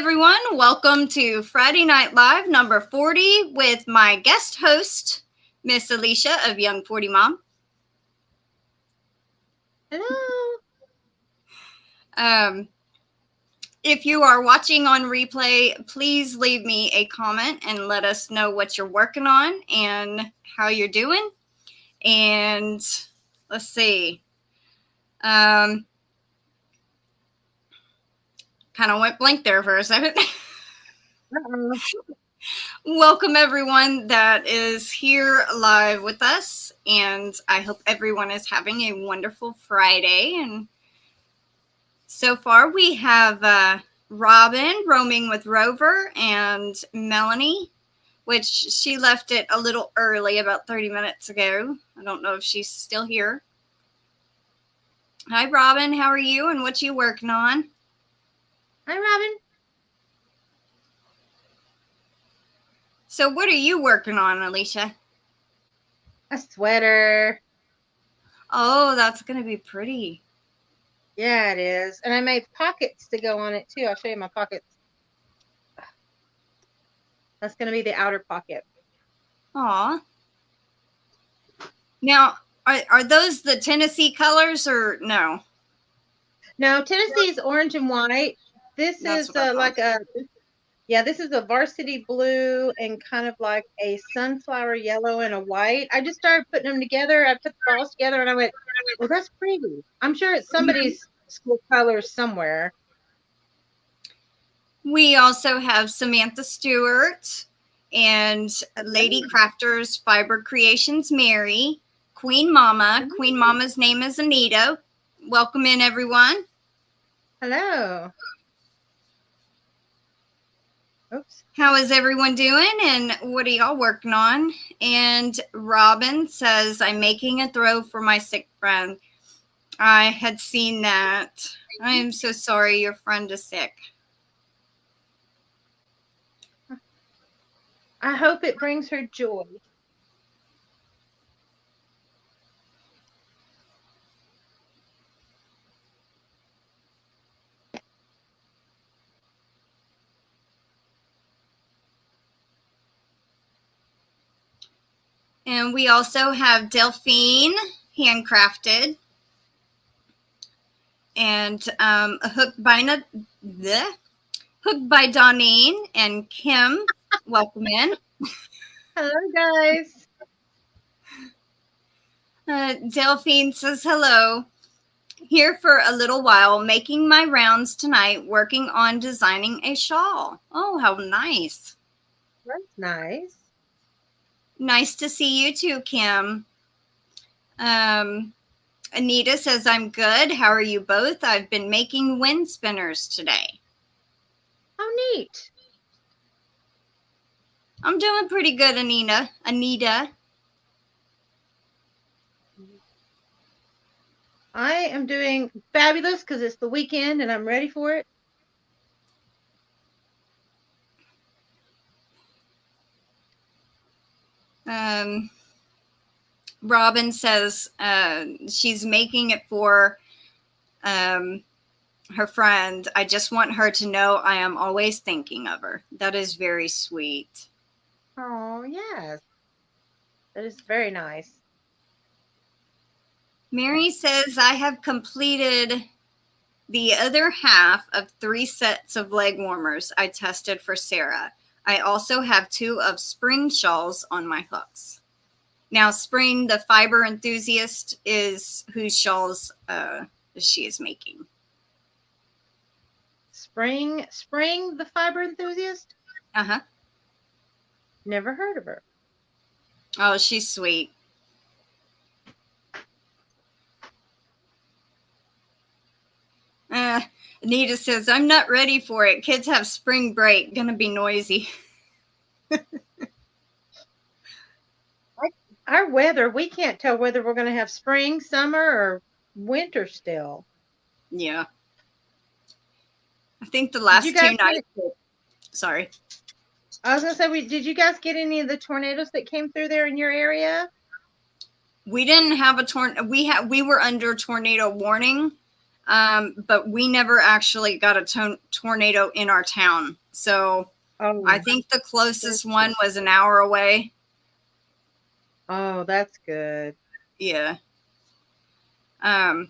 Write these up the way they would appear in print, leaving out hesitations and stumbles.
everyone. Welcome to Friday Night Live number 40 with my guest host, Miss Alishia of Young40mom. Hello. If you are watching on replay, please leave me a comment and let us know what you're working on and how you're doing. And let's see. Kind of went blank there for a second. Welcome everyone that is here live with us, and I hope everyone is having a wonderful Friday. And so far we have Robin roaming with Rover and Melanie, which she left it a little early, about 30 minutes ago. I don't know if she's still here. Hi Robin, how are you and what you working on? Hi Robin. So what are you working on, Alishia? A sweater. Oh, that's going to be pretty. Yeah, it is. And I made pockets to go on it too. I'll show you my pockets. That's going to be the outer pocket. Aw. Now, are those the Tennessee colors or no? No, Tennessee is orange and white. This That's is this is a varsity blue and kind of like a sunflower yellow and a white. I just started putting them together. I put the balls together and I went, well, that's pretty. I'm sure it's somebody's school colors somewhere. We also have Samantha Stewart and Lady Crafters Fiber Creations Mary, Queen Mama. Queen Mama's name is Anita. Welcome in, everyone. Hello. Oops. How is everyone doing and what are y'all working on? And Robin says, I'm making a throw for my sick friend. I had seen that. I am so sorry your friend is sick. I hope it brings her joy. And we also have Delphine, handcrafted. And Hooked by Donine and Kim. Welcome in. Hello, guys. Delphine says hello. Here for a little while, making my rounds tonight, working on designing a shawl. Oh, how nice. That's nice. Nice to see you too, Kim. Anita says, I'm good. How are you both? I've been making wind spinners today. How neat. I'm doing pretty good, Anita. I am doing fabulous because it's the weekend and I'm ready for it. Robin says she's making it for her friend. I just want her to know I am always thinking of her. That is very sweet. Oh, yes. That is very nice. Mary says I have completed the other half of 3 sets of leg warmers I tested for Sarah. I also have 2 of Spring shawls on my hooks. Now, Spring, the fiber enthusiast, is whose shawls she is making. Spring, the fiber enthusiast? Uh-huh. Never heard of her. Oh, she's sweet. Anita says, I'm not ready for it. Kids have spring break. Gonna be noisy. Our weather, we can't tell whether we're going to have spring, summer, or winter still. Yeah. I think the last 2 nights. Sorry. I was going to say, did you guys get any of the tornadoes that came through there in your area? We didn't have a tornado. We were under tornado warning. But we never actually got a tornado in our town. So I think the closest one was an hour away. Oh, that's good. Yeah. I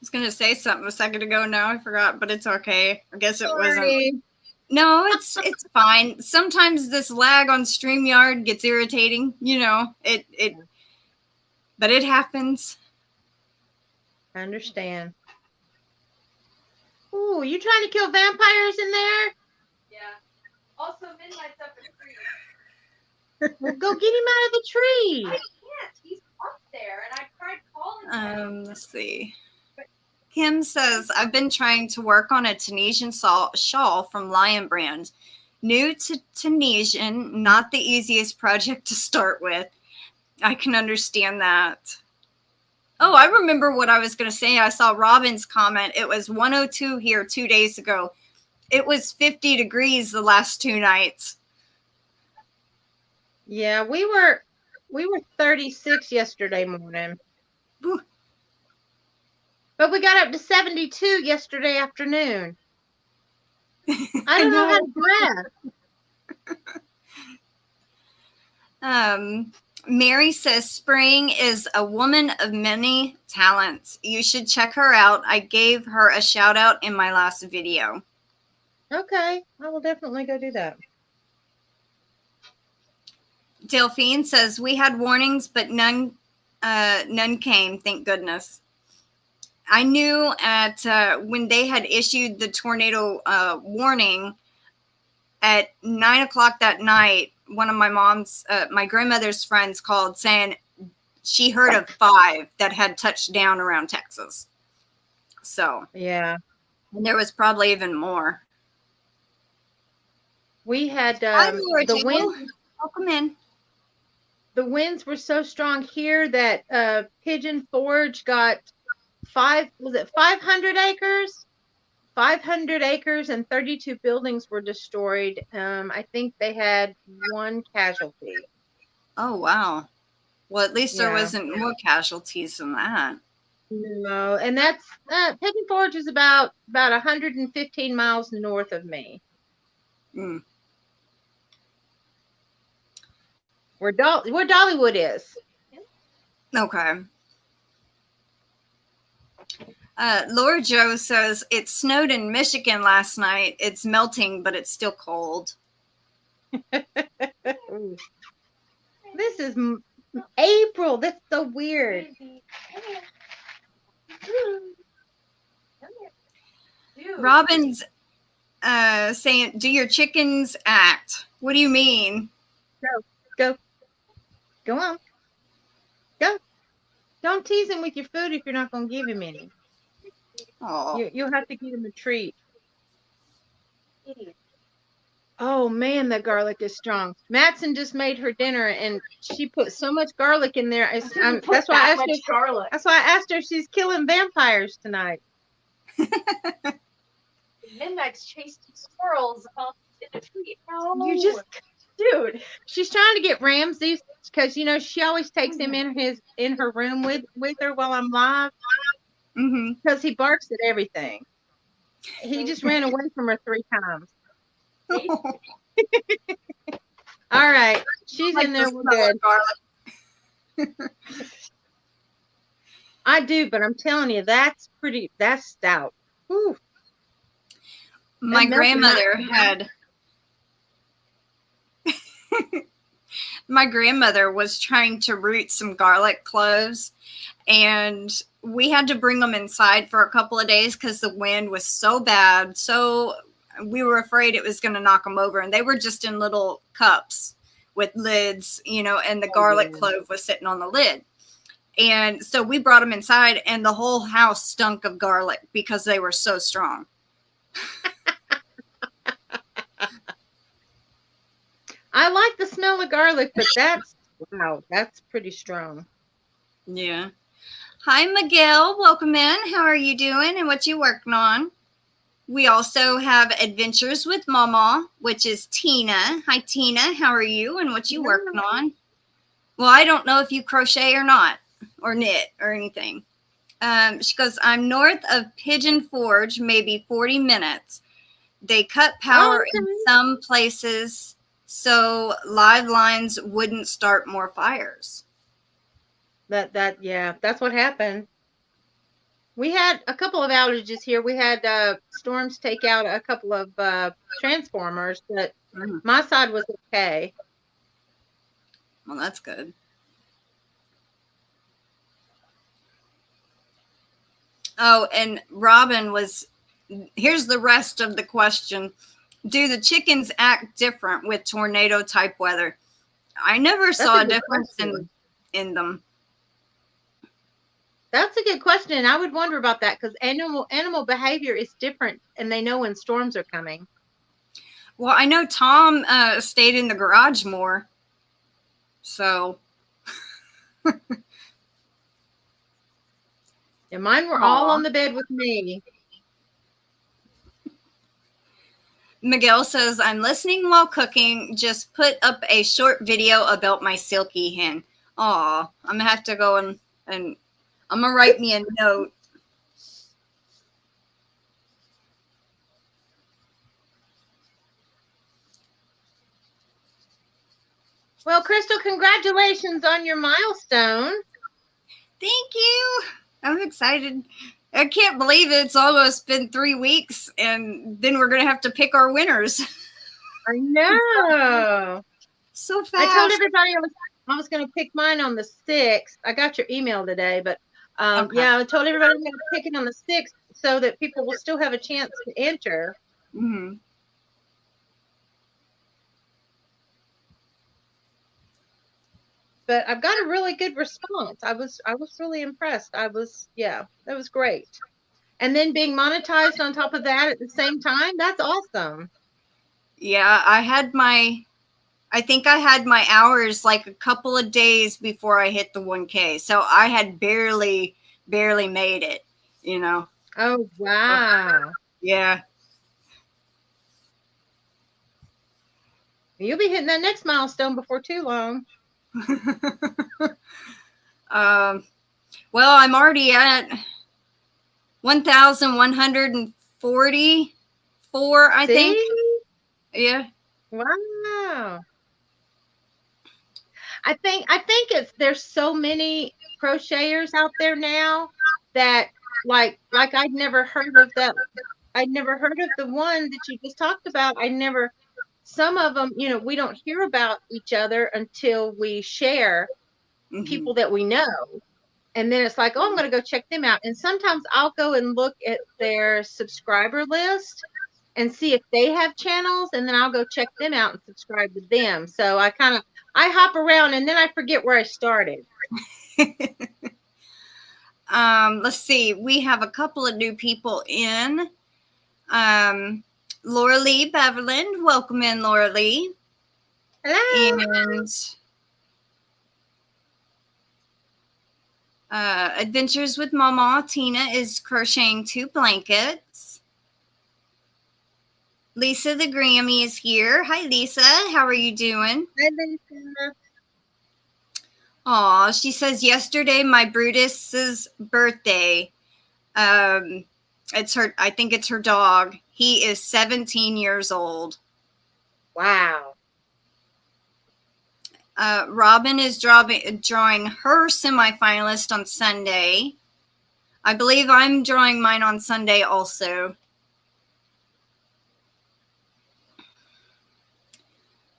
was going to say something a second ago. Now I forgot, but it's okay. I guess it wasn't. No, it's fine. Sometimes this lag on StreamYard gets irritating, you know, but it happens. I understand. Ooh, you trying to kill vampires in there? Yeah. Also, Midnight's up in the tree. Well, go get him out of the tree. I can't. He's up there, and I tried calling him. Let's see. Kim says, I've been trying to work on a Tunisian shawl from Lion Brand. New to Tunisian, not the easiest project to start with. I can understand that. Oh, I remember what I was going to say. I saw Robin's comment. It was 102 here 2 days ago. It was 50 degrees the last 2 nights. Yeah, we were 36 yesterday morning. Whew. But we got up to 72 yesterday afternoon. I don't know how to breath. Mary says, Spring is a woman of many talents. You should check her out. I gave her a shout out in my last video. Okay, I will definitely go do that. Delphine says, we had warnings, but none came, thank goodness. I knew when they had issued the tornado warning at 9 o'clock that night, one of my grandmother's friends called saying she heard of 5 that had touched down around Texas. So, yeah. And there was probably even more. We had the wind. Welcome in. The winds were so strong here that Pigeon Forge got 500 acres? 500 acres and 32 buildings were destroyed. I think they had 1 casualty. Oh, wow. Well, at least there wasn't more casualties than that. No, and that's Pigeon Forge is about 115 miles north of me. Mm. Where Dollywood is. Okay. Laura Joe says, it snowed in Michigan last night. It's melting, but it's still cold. This is April. That's so weird. Robin's saying, do your chickens act? What do you mean? Go on. Go. Don't tease him with your food if you're not going to give him any. You'll have to give him a treat. Idiot. Oh man, the garlic is strong. Madsen just made her dinner and she put so much garlic in there. That's why I asked her if she's killing vampires tonight. Midnight's chasing squirrels up in the tree. No. You just, dude. She's trying to get Ramsey because you know she always takes him in her room with her while I'm live. Because he barks at everything. He just ran away from her 3 times. All right, she's in there. We're good. I do, but I'm telling you, that's stout. Whew. My grandmother had. My grandmother was trying to root some garlic cloves, and we had to bring them inside for a couple of days because the wind was so bad. So we were afraid it was going to knock them over, and they were just in little cups with lids, you know, and the garlic clove was sitting on the lid. And so we brought them inside, and the whole house stunk of garlic because they were so strong. I like the smell of garlic, but that's pretty strong. Yeah. Hi, Miguel. Welcome in. How are you doing and what you working on? We also have Adventures with Mama, which is Tina. Hi, Tina. How are you and what you working on? Well, I don't know if you crochet or not, or knit or anything. She goes, I'm north of Pigeon Forge, maybe 40 minutes. They cut power in some places so live lines wouldn't start more fires. Yeah, that's what happened. We had a couple of outages here. We had storms take out a couple of transformers, but my side was okay. Well, that's good. Oh, and Robin was, here's the rest of the question. Do the chickens act different with tornado type weather? I never saw a difference in them. That's a good question. And I would wonder about that because animal behavior is different and they know when storms are coming. Well, I know Tom stayed in the garage more. So. And mine were all on the bed with me. Miguel says, I'm listening while cooking. Just put up a short video about my silky hen. Aw, I'm going to have to go and I'm going to write me a note. Well, Crystal, congratulations on your milestone. Thank you. I'm excited. I can't believe it's almost been 3 weeks, and then we're going to have to pick our winners. I know. So fast. I told everybody I was going to pick mine on the 6th. I got your email today, but okay. Yeah, I told everybody I'm going to pick it on the 6th so that people will still have a chance to enter. Mm-hmm. But I've got a really good response. I was really impressed. that was great. And then being monetized on top of that at the same time, that's awesome. Yeah, I think I had my hours like a couple of days before I hit the 1K. So I had barely made it, you know. Oh, wow. Yeah. You'll be hitting that next milestone before too long. Well, I'm already at 1,144, I think. Yeah. Wow. I think there's so many crocheters out there now that like I'd never heard of that. I'd never heard of the one that you just talked about. Some of them, you know, we don't hear about each other until we share people that we know. And then it's like, oh, I'm going to go check them out. And sometimes I'll go and look at their subscriber list and see if they have channels. And then I'll go check them out and subscribe to them. So I hop around and then I forget where I started. Let's see. We have a couple of new people in. Laura Lee Beverland. Welcome in, Laura Lee. Hello. And Adventures with Mama Tina is crocheting 2 blankets. Lisa the Grammy is here. Hi, Lisa. How are you doing? Hi, Lisa. Aw, she says yesterday my Brutus's birthday. I think it's her dog. He is 17 years old. Wow. Robin is drawing her semifinalist on Sunday. I believe I'm drawing mine on Sunday also.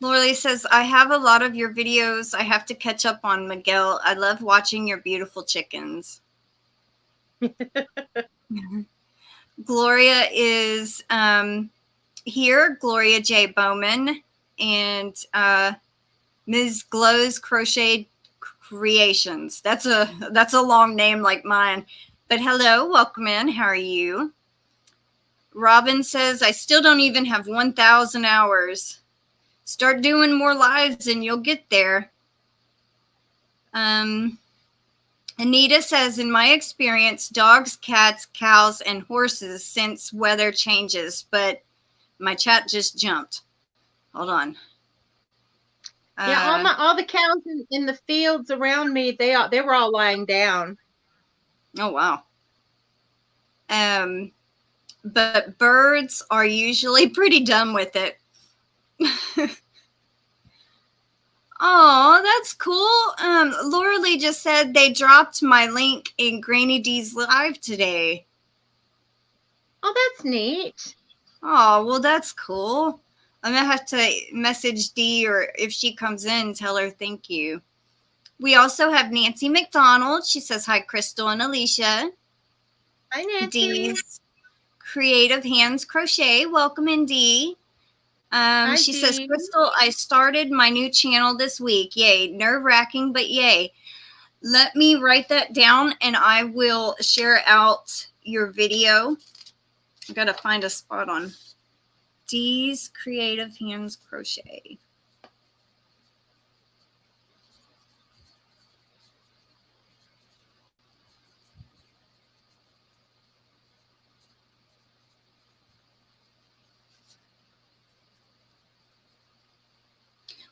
Lorelei says, I have a lot of your videos I have to catch up on, Miguel. I love watching your beautiful chickens. Gloria is here, Gloria J. Bowman, and Ms. Glow's Crochet Creations. That's a long name like mine. But hello, welcome in. How are you? Robin says, I still don't even have 1,000 hours. Start doing more lives and you'll get there. Anita says, in my experience, dogs, cats, cows, and horses sense weather changes, but my chat just jumped. Hold on. Yeah, all the cows in the fields around me, they were all lying down. Oh, wow. But birds are usually pretty dumb with it. Oh, that's cool. Laura Lee just said they dropped my link in Granny D's live today. Oh, that's neat. Oh, well, that's cool. I'm going to have to message Dee, or if she comes in, tell her thank you. We also have Nancy McDonald. She says, hi, Crystal and Alicia. Hi, Nancy. Dee's Creative Hands Crochet. Welcome in, Dee. She says, Crystal, I started my new channel this week. Yay. Nerve-wracking, but yay. Let me write that down, and I will share out your video. I got to find a spot on Dee's Creative Hands Crochet.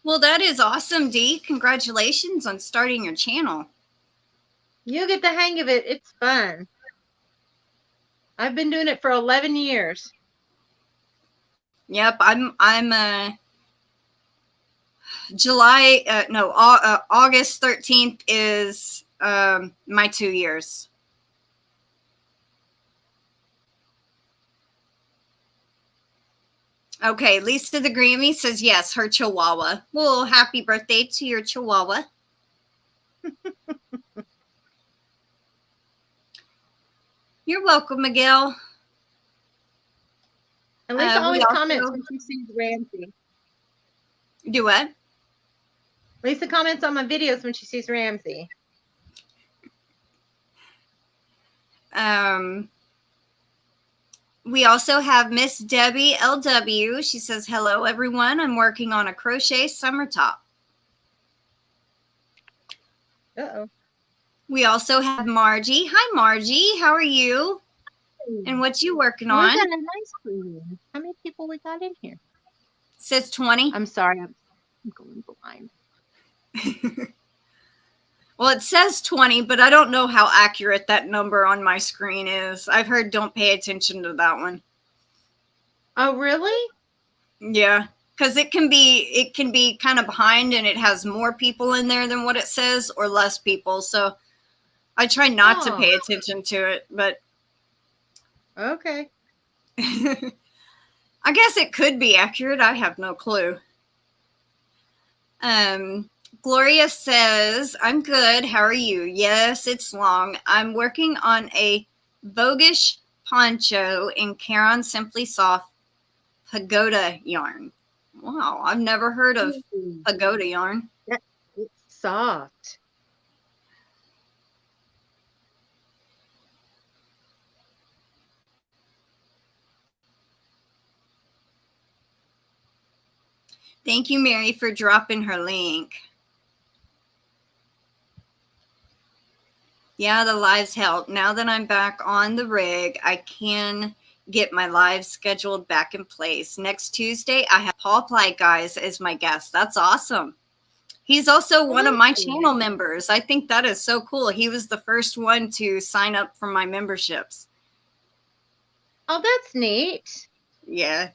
Well, that is awesome, Dee. Congratulations on starting your channel. You get the hang of it. It's fun. I've been doing it for 11 years. Yep, I'm August 13th is my 2 years. Okay, Lisa the Grammy says yes, her Chihuahua. Well, happy birthday to your Chihuahua. You're welcome, Miguel. And Lisa always comments when she sees Ramsey. Do what? Lisa comments on my videos when she sees Ramsey. We also have Miss Debbie LW. She says, hello, everyone. I'm working on a crochet summer top. Uh-oh. We also have Margie. Hi, Margie. How are you? And what you working on? We got a nice room. How many people we got in here? Says 20. I'm sorry. I'm going blind. Well, it says 20, but I don't know how accurate that number on my screen is. I've heard don't pay attention to that one. Oh, really? Yeah, because it can be kind of behind, and it has more people in there than what it says, or less people. So I try not to pay attention to it, but okay. I guess it could be accurate. I have no clue. Gloria says, I'm good. How are you? Yes, it's long. I'm working on a bogish poncho in Caron Simply Soft pagoda yarn. Wow, I've never heard of pagoda yarn. It's soft. Thank you, Mary, for dropping her link. Yeah, the lives help. Now that I'm back on the rig, I can get my live scheduled back in place. Next Tuesday, I have Paw Ply Guys as my guest. That's awesome. He's also one of my channel members. I think that is so cool. He was the first one to sign up for my memberships. Oh, that's neat. Yeah.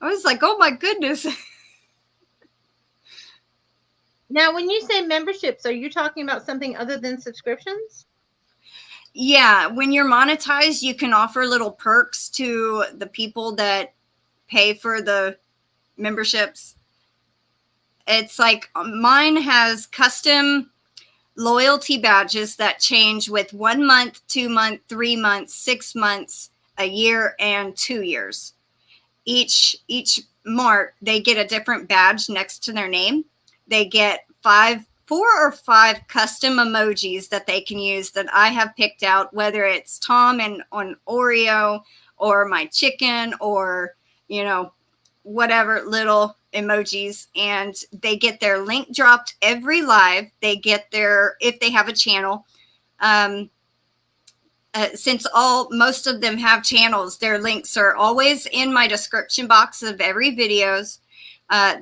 I was like, oh my goodness. Now, when you say memberships, are you talking about something other than subscriptions? Yeah, when you're monetized, you can offer little perks to the people that pay for the memberships. It's like mine has custom loyalty badges that change with 1 month, 2 month, 3 months, 6 months, a year, and 2 years. Each mark, they get a different badge next to their name. They get 4 or 5 custom emojis that they can use that I have picked out, whether it's Tom and on Oreo or my chicken or, you know, whatever little emojis. And they get their link dropped every live. They get their, if they have a channel, since most of them have channels, their links are always in my description box of every videos.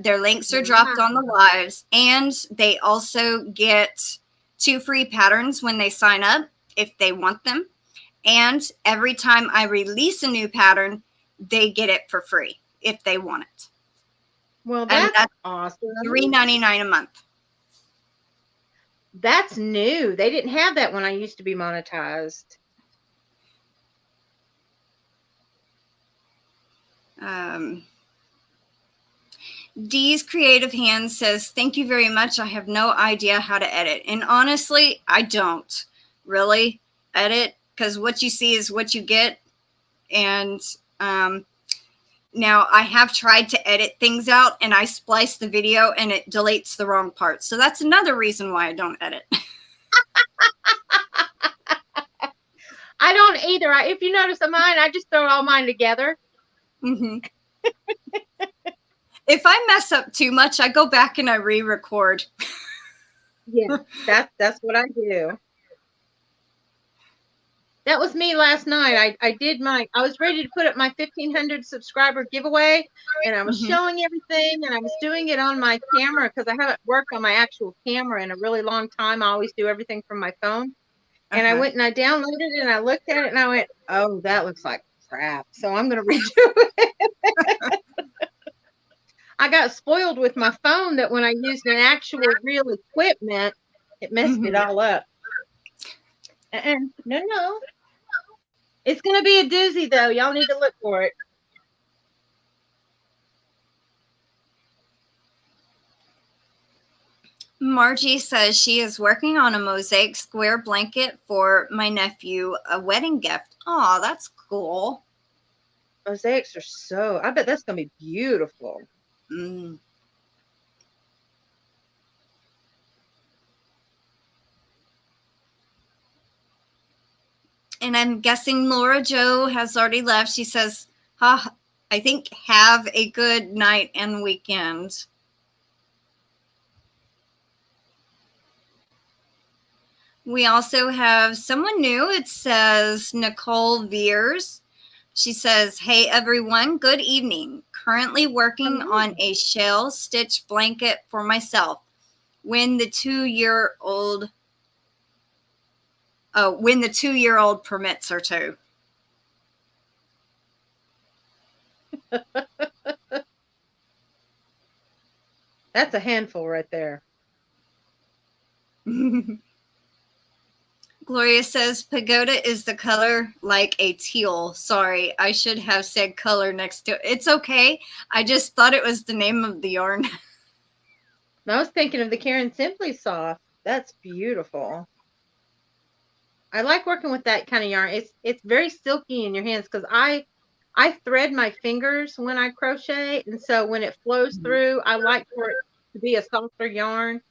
Their links are dropped on the lives, and they also get 2 free patterns when they sign up if they want them. And every time I release a new pattern, they get it for free if they want it. Well, And that's awesome. $3.99 a month. That's new. They didn't have that when I used to be monetized. Dee's Creative Hands says, thank you very much. I have no idea how to edit. And honestly, I don't really edit because what you see is what you get. And now I have tried to edit things out and I splice the video and it deletes the wrong parts. So that's another reason why I don't edit. I don't either. If you notice on mine, I just throw all mine together. Mm-hmm. If I mess up too much, I go back and I re-record. Yeah, that's what I do. That was me last night. I did I was ready to put up my 1,500 subscriber giveaway, and I was showing everything, and I was doing it on my camera because I haven't worked on my actual camera in a really long time. I always do everything from my phone. And I went and I downloaded it, and I looked at it, and I went, oh, that looks like crap. So I'm going to redo it. I got spoiled with my phone that when I used an actual real equipment, it messed it all up. No. It's going to be a doozy, though. Y'all need to look for it. Margie says she is working on a mosaic square blanket for my nephew, a wedding gift. Oh, that's cool. Mosaics are I bet that's going to be beautiful. Mm. And I'm guessing Laura Jo has already left. She says, I think have a good night and weekend. We also have someone new. It says Nicole Veers. She says, hey, everyone, good evening. Currently working on a shell stitch blanket for myself. When the 2-year-old permits her to. That's a handful right there. Gloria says, pagoda is the color like a teal. Sorry, I should have said color next to it. It's okay. I just thought it was the name of the yarn. I was thinking of the Karen Simply Soft. That's beautiful. I like working with that kind of yarn. It's very silky in your hands because I thread my fingers when I crochet, and so when it flows through, I like for it to be a softer yarn.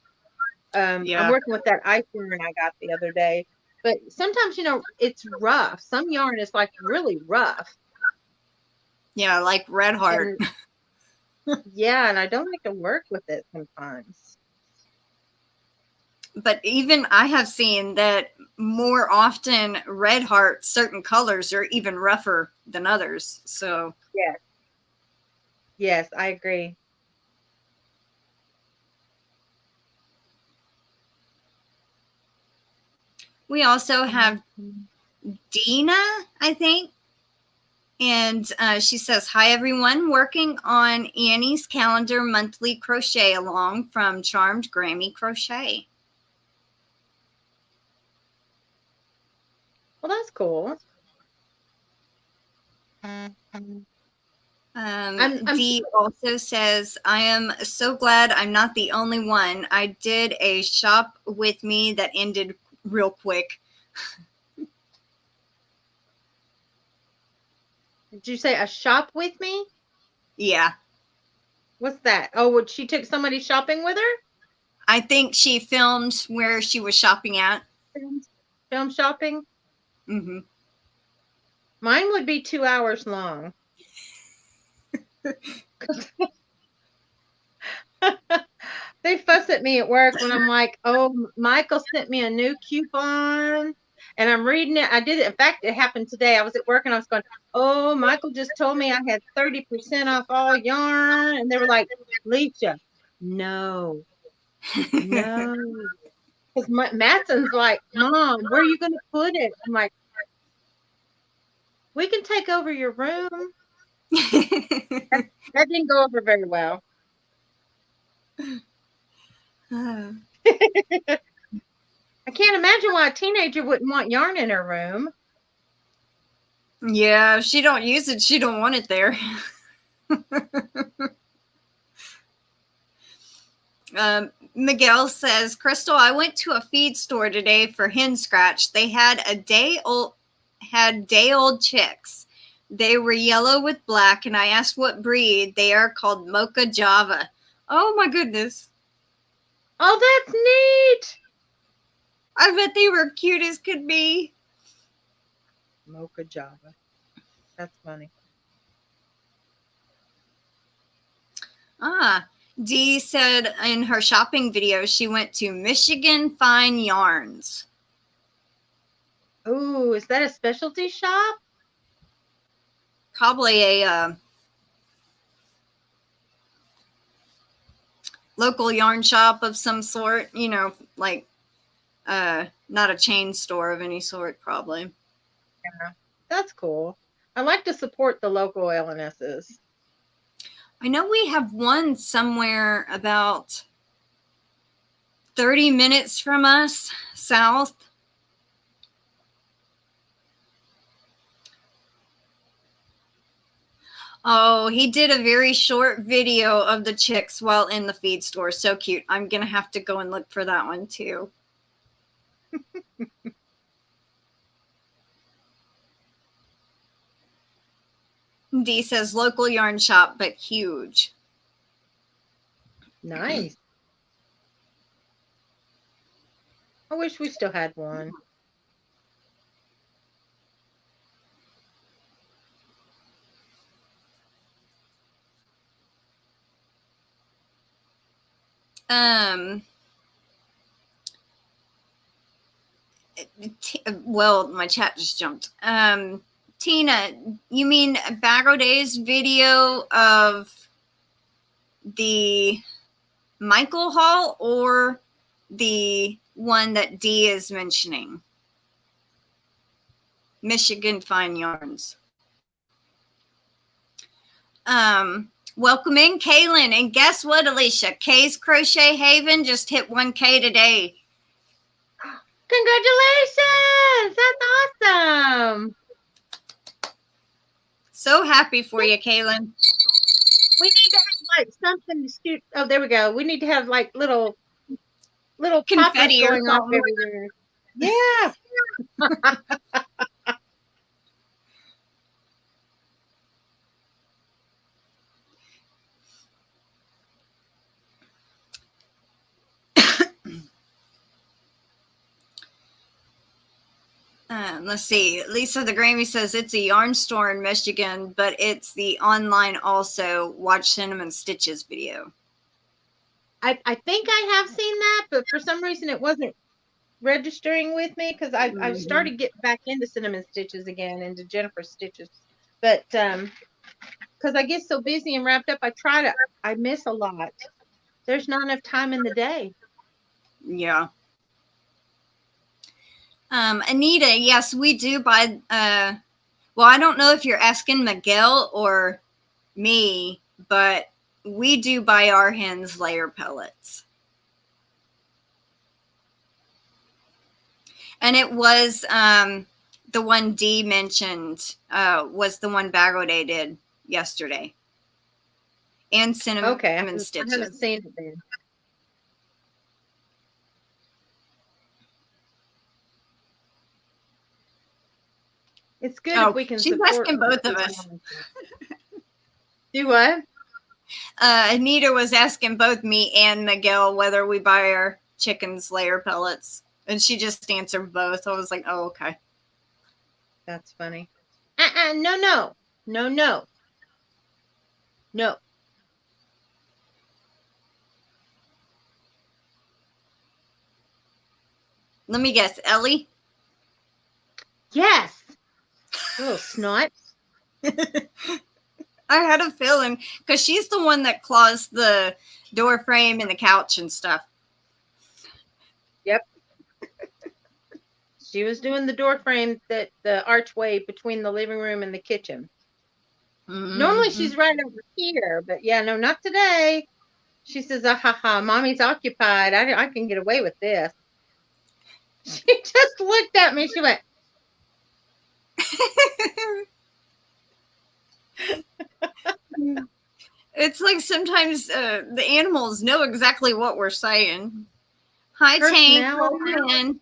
I'm working with that ice yarn I got the other day, but sometimes it's rough. Some yarn is like really rough. Yeah, like Red Heart. Yeah, and I don't like to work with it sometimes. But even I have seen that more often Red Heart, certain colors are even rougher than others. So yes, I agree. We also have Dina, I think. And she says, hi, everyone. Working on Annie's calendar monthly crochet along from Charmed Grammy Crochet. Well, that's cool. Dee also says, I am so glad I'm not the only one. I did a shop with me that ended real quick. Did you say a shop with me? Yeah. What's that? Oh, she took somebody shopping with her? I think she filmed where she was shopping at. Film shopping? Mm-hmm. Mine would be 2 hours long. They fuss at me at work when I'm like, oh, Michael sent me a new coupon and I'm reading it. I did it. In fact, it happened today. I was at work and I was going, oh, Michael just told me I had 30% off all yarn. And they were like, Leisha, no. Because Matson's like, Mom, where are you going to put it? I'm like, We can take over your room. That didn't go over very well. I can't imagine why a teenager wouldn't want yarn in her room. Yeah, if she don't use it, she don't want it there. Miguel says, Crystal, I went to a feed store today for hen scratch. They had day old chicks. They were yellow with black, and I asked what breed. They are called Mocha Java. Oh my goodness. Oh, that's neat. I bet they were cute as could be. Mocha Java. That's funny. Dee said in her shopping video she went to Michigan Fine Yarns. Ooh, is that a specialty shop? Probably a local yarn shop of some sort, you know, like not a chain store of any sort, probably. Yeah, that's cool. I like to support the local LNSs. I know we have one somewhere about 30 minutes from us, south. Oh, he did a very short video of the chicks while in the feed store. So cute. I'm going to have to go and look for that one too. Dee says local yarn shop, but huge. Nice. I wish we still had one. Well, my chat just jumped. Tina, you mean Bagoday's video of the Michael haul or the one that Dee is mentioning? Michigan Fine Yarns. Welcome in, Kaylin. And guess what, Alicia? Kay's Crochet Haven just hit 1K today. Congratulations! That's awesome. So happy for you, Kaylin. We need to have like something to shoot. Oh, there we go. We need to have like little Confetti poppers going or off everywhere. Yeah. Let's see. Lisa the Grammy says it's a yarn store in Michigan, but it's the online also. Watch Cinnamon Stitches video. I think I have seen that, but for some reason it wasn't registering with me because I've started getting back into Cinnamon Stitches again, into Jennifer Stitches. But because I get so busy and wrapped up, I miss a lot. There's not enough time in the day. Yeah. Anita, yes, we do buy, well, I don't know if you're asking Miguel or me, but we do buy our hens layer pellets. And it was the one Dee mentioned was the one Bagoday did yesterday. And Cinnamon Stitches. I haven't seen it then. It's good if we can she's support. Asking both of us. Do what? Anita was asking both me and Miguel whether we buy our chickens layer pellets. And she just answered both. I was like, oh, okay. That's funny. No. Let me guess. Ellie? Yes. Little snot. I had a feeling because she's the one that claws the door frame and the couch and stuff. Yep. She was doing the door frame, that the archway between the living room and the kitchen. Normally she's right over here, but yeah, no, not today. She says, "Ah, ha, ha, mommy's occupied. I can get away with this." She just looked at me. She went, It's like sometimes the animals know exactly what we're saying. Hi, Tank. personality.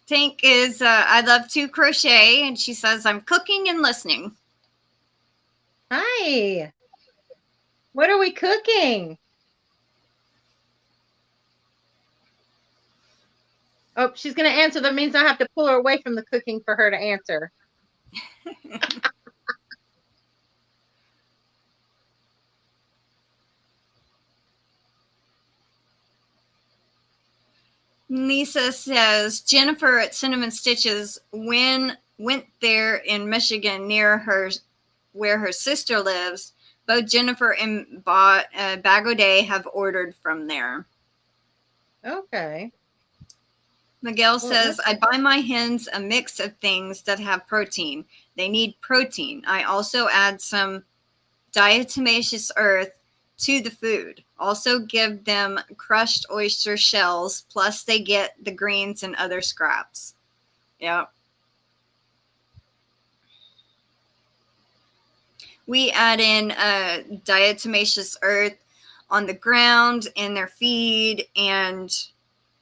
Tank is, I love to crochet, and she says, I'm cooking and listening. Hi. What are we cooking? Oh, she's going to answer. That means I have to pull her away from the cooking for her to answer. Lisa says, Jennifer at Cinnamon Stitches went there in Michigan near her, where her sister lives. Both Jennifer and Bag O'Day have ordered from there. Okay. Miguel says, I buy my hens a mix of things that have protein. They need protein. I also add some diatomaceous earth to the food. Also give them crushed oyster shells, plus they get the greens and other scraps. Yep. We add in diatomaceous earth on the ground in their feed, and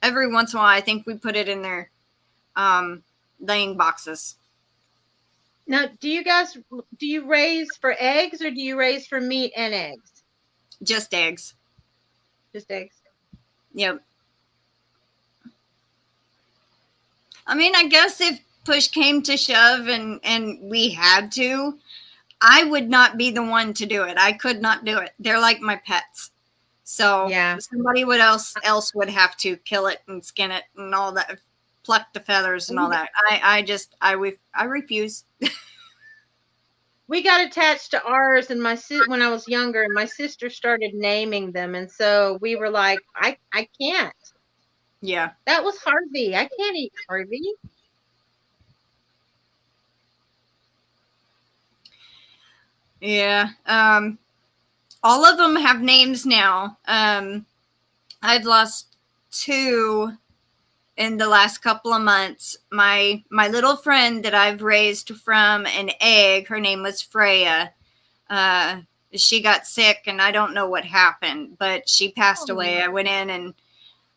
every once in a while I think we put it in their laying boxes. Now, do you raise for eggs, or do you raise for meat and eggs? Just eggs. Just eggs. Yep. I mean, I guess if push came to shove and we had to, I would not be the one to do it. I could not do it. They're like my pets. So yeah, somebody else would have to kill it and skin it and all that, pluck the feathers and all that. I refuse. We got attached to ours, and when I was younger, and my sister started naming them, and so we were like, I can't. Yeah. That was Harvey. I can't eat Harvey. Yeah. All of them have names now. I've lost 2 in the last couple of months. My little friend that I've raised from an egg, her name was Freya. She got sick, and I don't know what happened, but she passed away. I went in and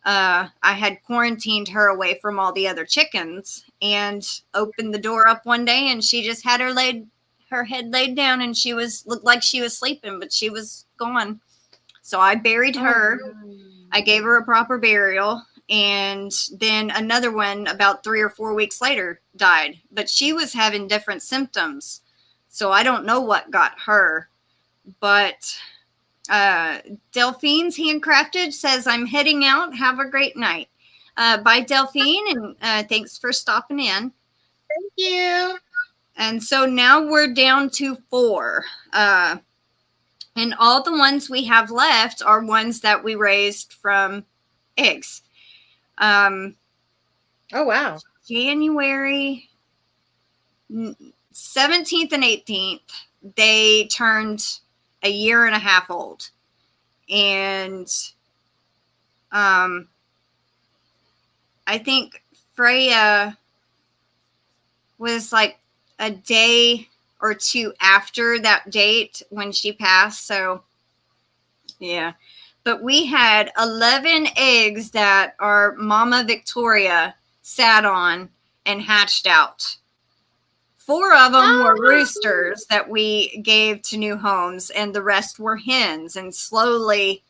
I had quarantined her away from all the other chickens, and opened the door up one day, and she just had her head laid down, and she looked like she was sleeping, but she was gone. So I buried her. I gave her a proper burial. And then another one about 3 or 4 weeks later died, but she was having different symptoms. So I don't know what got her, but Delphine's Handcrafted says, I'm heading out. Have a great night. Bye, Delphine, and thanks for stopping in. Thank you. And so now we're down to 4. And all the ones we have left are ones that we raised from eggs. Oh, wow. January 17th and 18th, they turned a year and a half old. And I think Freya was like a day or 2 after that date when she passed. So, yeah. But we had 11 eggs that our Mama Victoria sat on and hatched out. 4 of them were roosters that we gave to new homes, and the rest were hens. And slowly,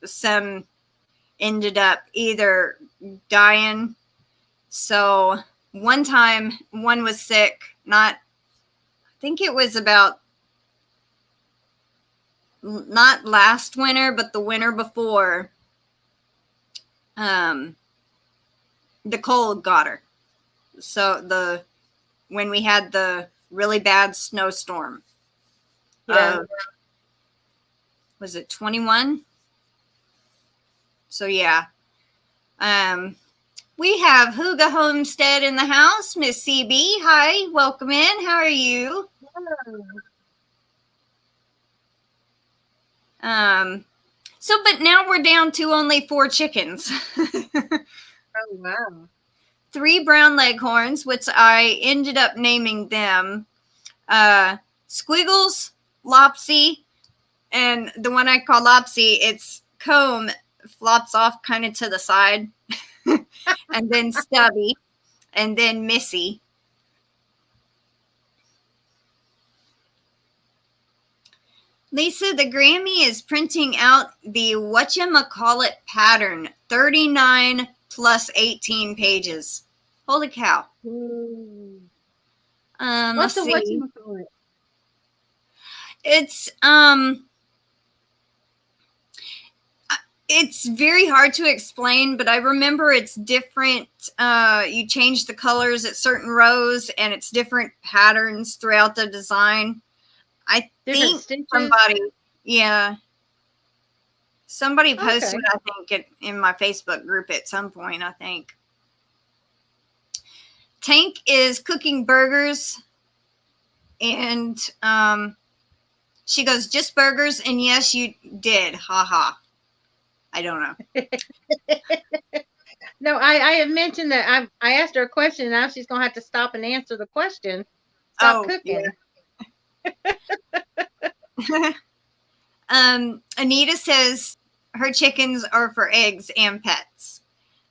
some ended up either dying. So one time, one was sick. I think it was about, not last winter, but the winter before. The cold got her. So when we had the really bad snowstorm. Yeah. Was it 21? So yeah. We have Huga Homestead in the house. Miss CB, hi, welcome in. How are you? But now we're down to only 4 chickens. Oh, wow. 3 brown leghorns, which I ended up naming them Squiggles, Lopsy, and the one I call Lopsy, its comb flops off kind of to the side, and then Stubby, and then Missy. Lisa, the Grammy is printing out the whatchamacallit pattern, 39 plus 18 pages. Holy cow. What's the whatchamacallit? It's very hard to explain, but I remember it's different. You change the colors at certain rows, and it's different patterns throughout the design. I think somebody posted, I think, in my Facebook group at some point, I think. Tank is cooking burgers, and she goes, just burgers, and yes, you did. Ha ha. I don't know. No, I have mentioned that I asked her a question, and now she's going to have to stop and answer the question. Stop cooking. Yeah. Anita says her chickens are for eggs and pets.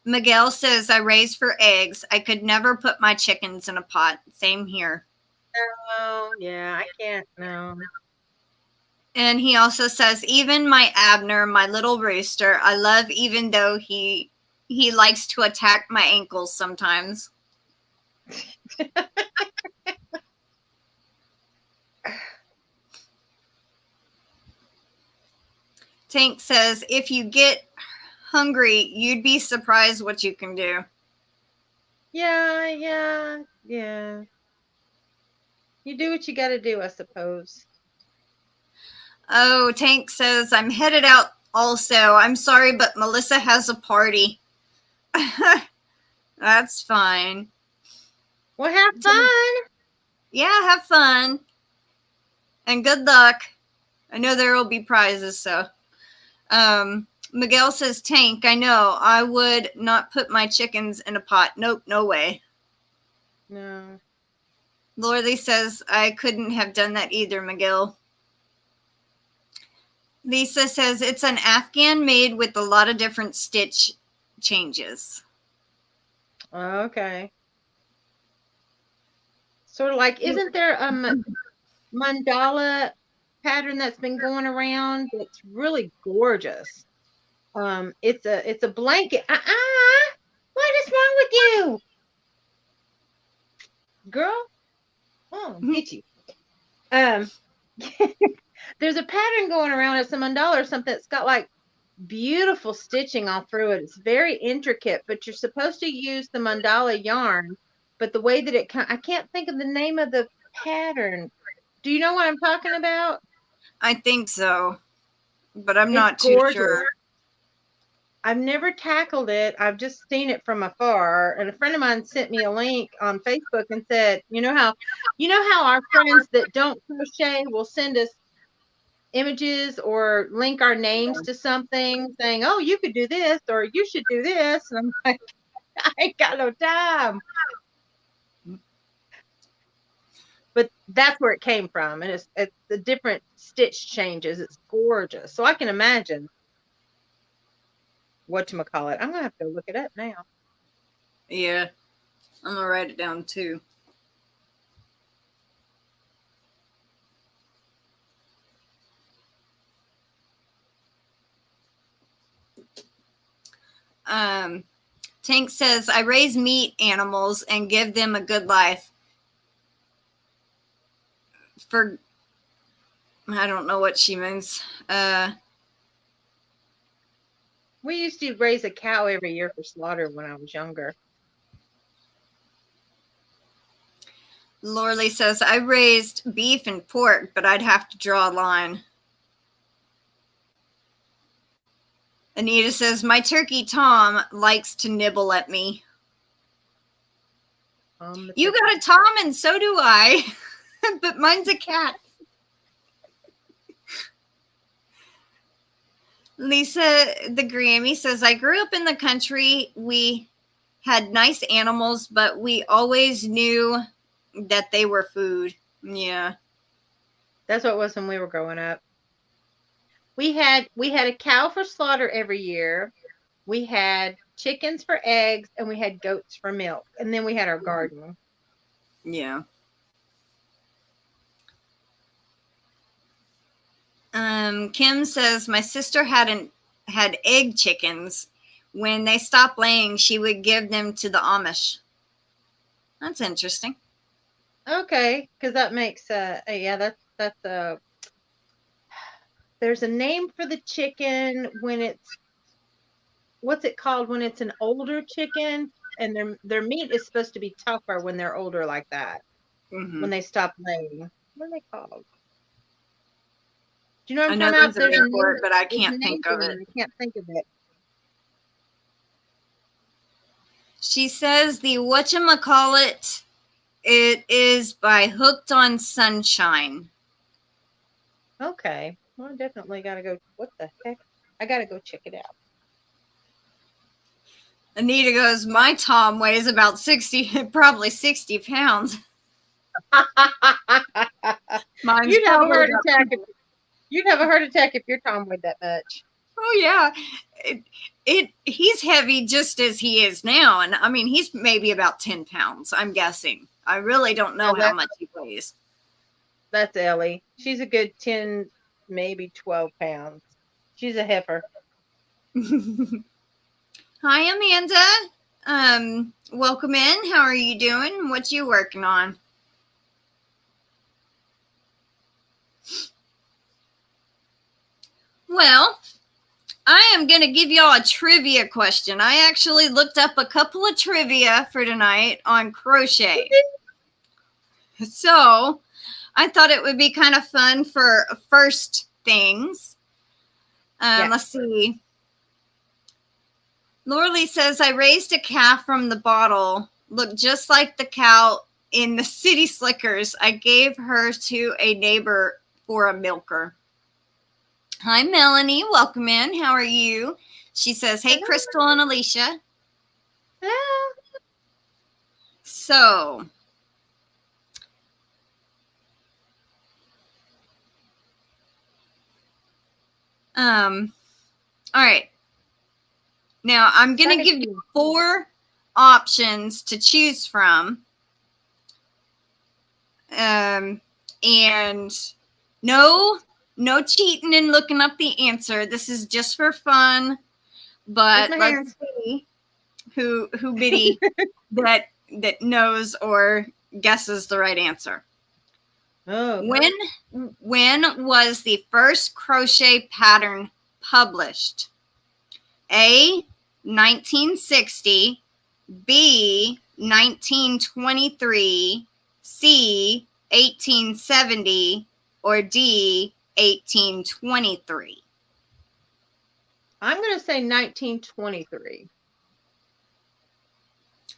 Miguel says, I raise for eggs. I could never put my chickens in a pot. Same here. Oh, yeah, I can't. No. And he also says, even my Abner, my little rooster, I love, even though he likes to attack my ankles sometimes. Tank says, if you get hungry, you'd be surprised what you can do. Yeah. You do what you got to do, I suppose. Oh, Tank says, I'm headed out also. I'm sorry, but Melissa has a party. That's fine. Well, have fun. Yeah, have fun. And good luck. I know there will be prizes, so. Miguel says, Tank, I know. I would not put my chickens in a pot. Nope, no way. No. Lorley says, I couldn't have done that either, Miguel. Lisa says, it's an Afghan made with a lot of different stitch changes. Okay. Sort of like, isn't there a mandala pattern that's been going around that's really gorgeous? It's a blanket. What is wrong with you, girl? Oh, get you. There's a pattern going around. It's a mandala or something. It's got like beautiful stitching all through it. It's very intricate, but you're supposed to use the mandala yarn. But the way that I can't think of the name of the pattern. Do you know what I'm talking about? I think so, but I'm not too sure. I've never tackled it. I've just seen it from afar. And a friend of mine sent me a link on Facebook and said, you know how our friends that don't crochet will send us images or link our names to something saying, oh, you could do this or you should do this. And I'm like, I ain't got no time. But that's where it came from. And it's the different stitch changes. It's gorgeous. So I can imagine whatchamacallit. I'm going to have to look it up now. Yeah. I'm going to write it down too. Tank says, I raise meat animals and give them a good life. I don't know what she means. We used to raise a cow every year for slaughter when I was younger. Lorley says, I raised beef and pork, but I'd have to draw a line. Anita says, my turkey Tom likes to nibble at me. You got a Tom and so do I, but mine's a cat. Lisa the Grammy says, I grew up in the country. We had nice animals, but we always knew that they were food. Yeah. That's what it was when we were growing up. We had a cow for slaughter every year. We had chickens for eggs, and we had goats for milk. And then we had our garden. Yeah. Kim says, my sister had egg chickens. When they stopped laying, she would give them to the Amish. That's interesting. Okay, because that makes yeah, that's there's a name for the chicken when it's, what's it called when it's an older chicken, and their meat is supposed to be tougher when they're older like that. Mm-hmm. When they stop laying. What are they called? Do you know what I'm I know talking about? there's a name for it, but I can't think of it. I can't think of it. She says the whatchamacallit, it is by Hooked on Sunshine. Okay. Well, I definitely got to go. What the heck? I got to go check it out. Anita goes, my Tom weighs about 60, probably 60 pounds. Mine's You'd have a heart about attack. You'd have a heart attack if your Tom weighed that much. Oh yeah, he's heavy just as he is now, and I mean he's maybe about 10 pounds. I'm guessing. I really don't know how much he weighs. That's Ellie. She's a good 10, maybe 12 pounds. She's a heifer. Hi, Amanda. Welcome in. How are you doing? What you working on? Well, I am going to give y'all a trivia question. I actually looked up a couple of trivia for tonight on crochet. So I thought it would be kind of fun for first things. Let's see. Lorley says, I raised a calf from the bottle. Looked just like the cow in the City Slickers. I gave her to a neighbor for a milker. Hi, Melanie. Welcome in. How are you? She says, hey, Crystal and Alicia. Hello. So, all right. Now, I'm going to give you 4 options to choose from. And no cheating and looking up the answer. This is just for fun. But let's see who biddy that knows or guesses the right answer. Oh. When was the first crochet pattern published? A, 1960, B, 1923, C, 1870, or D, 1823? I'm going to say 1923.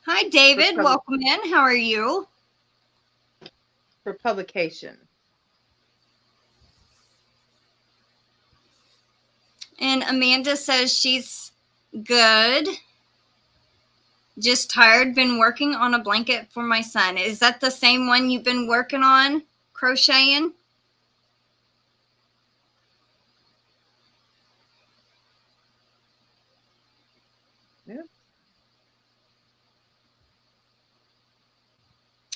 Hi, David. Welcome in. How are you? For publication. And Amanda says she's good. Just tired. Been working on a blanket for my son. Is that the same one you've been working on, crocheting? Yeah.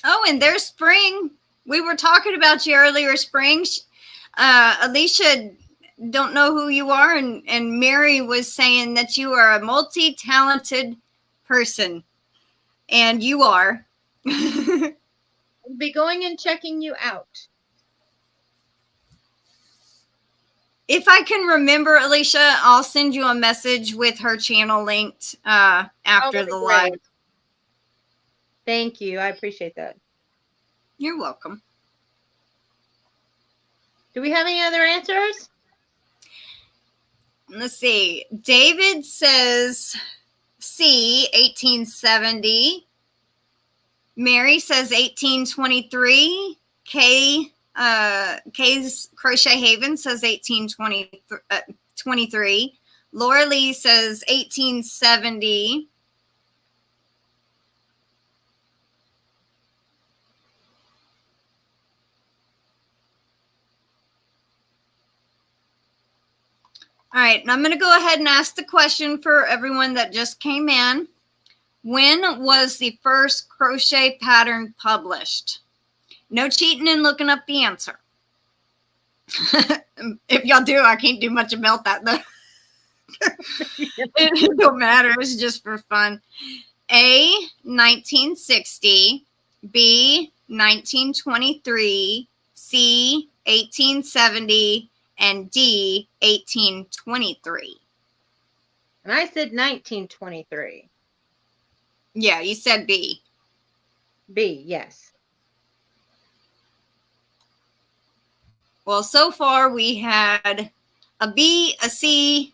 Oh, and there's Spring. We were talking about you earlier, Spring. Alicia don't know who you are, and Mary was saying that you are a multi-talented person, and you are. I'll be going and checking you out. If I can remember, Alicia, I'll send you a message with her channel linked after the live. Thank you. I appreciate that. You're welcome. Do we have any other answers? Let's see. David says C, 1870. Mary says 1823. Kay's Crochet Haven says 1823. Laura Lee says 1870. All right, and I'm going to go ahead and ask the question for everyone that just came in. When was the first crochet pattern published? No cheating and looking up the answer. If y'all do, I can't do much about that, though. It don't matter. It's just for fun. A, 1960. B, 1923. C, 1870. And D, 1823. And I said 1923. Yeah, you said B. B, yes. Well, so far we had a B, a C,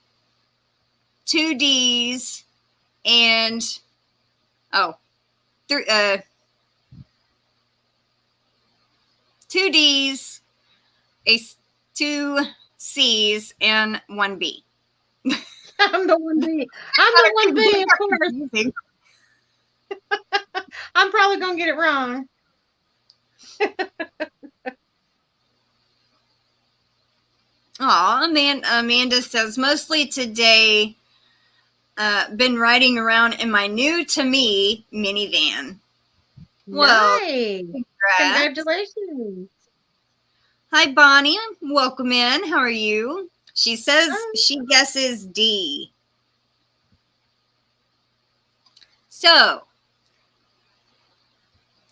2 D's, and two D's, two C's, and 1 B. I'm the 1B. I'm the 1B, of course. I'm probably going to get it wrong. Oh, Amanda says, mostly today, been riding around in my new to me minivan. Well, nice. congrats. Congratulations. Hi, Bonnie. Welcome in. How are you? She says she guesses D. So,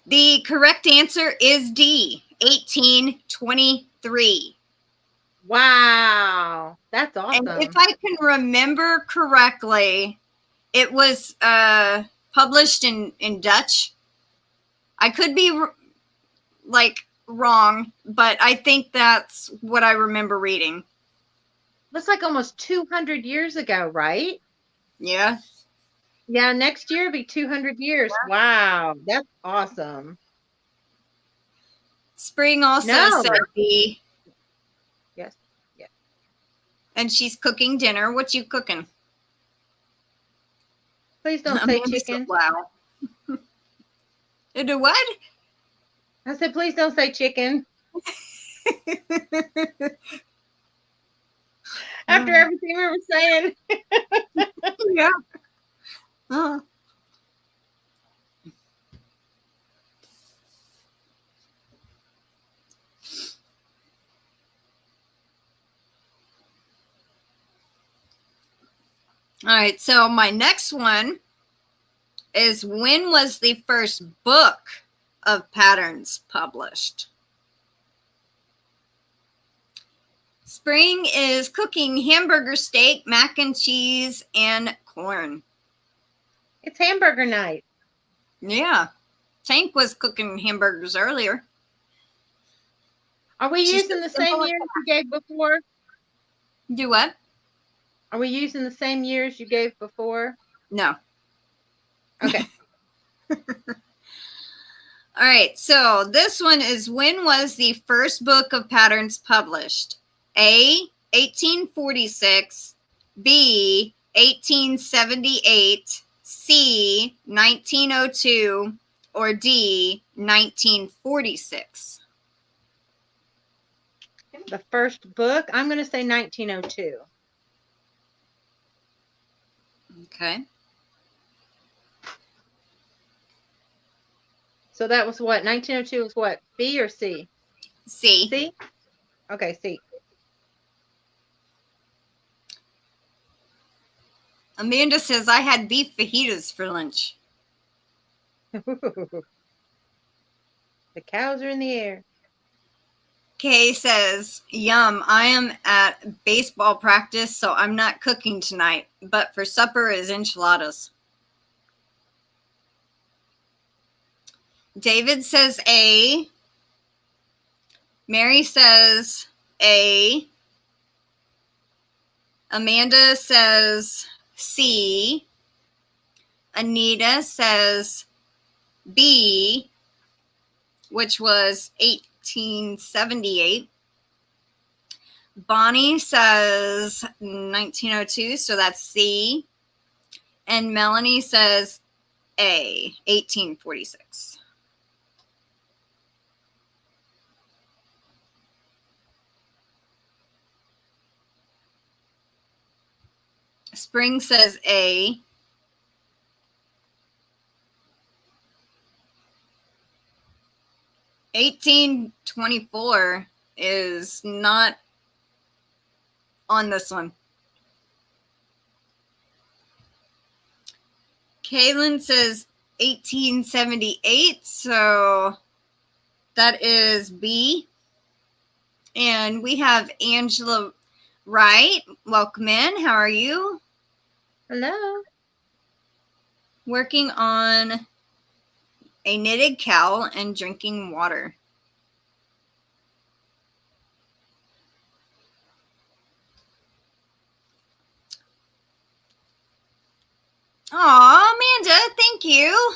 the correct answer is D, 1823. Wow. That's awesome. And if I can remember correctly, it was published in Dutch. I could be wrong, but I think that's what I remember reading. Looks like almost 200 years ago, right? Yeah. Yeah, next year will be 200 years. Yeah. Wow, that's awesome. Spring also said D. Yes, yes. And she's cooking dinner. What you cooking? Please don't say chicken. Wow. Do what? I said, please don't say chicken. After everything we were saying. Yeah. Oh. All right, so my next one is, when was the first book of patterns published? Spring is cooking hamburger steak, mac and cheese, and corn. It's hamburger night. Yeah. Tank was cooking hamburgers earlier. Are we using the same years you gave before? Do what? Are we using the same years you gave before? No. Okay. All right. So this one is, when was the first book of patterns published? A, 1846. B, 1878. C, 1902. Or D, 1946. The first book, I'm going to say 1902. Okay. So that was what? 1902 was what? B or C? C. C? Okay, C. Amanda says, I had beef fajitas for lunch. The cows are in the air. Kay says, yum, I am at baseball practice, so I'm not cooking tonight, but for supper is enchiladas. David says A. Mary says A. Amanda says C. Anita says B, which was 1878. Bonnie says 1902, so that's C. And Melanie says A, 1846. Spring says A. $18.24 is not on this one. Kaylin says 1878, so that is B. And we have Angela Wright. Welcome in. How are you? Hello. Working on a knitted cowl and drinking water. Aw, Amanda, thank you.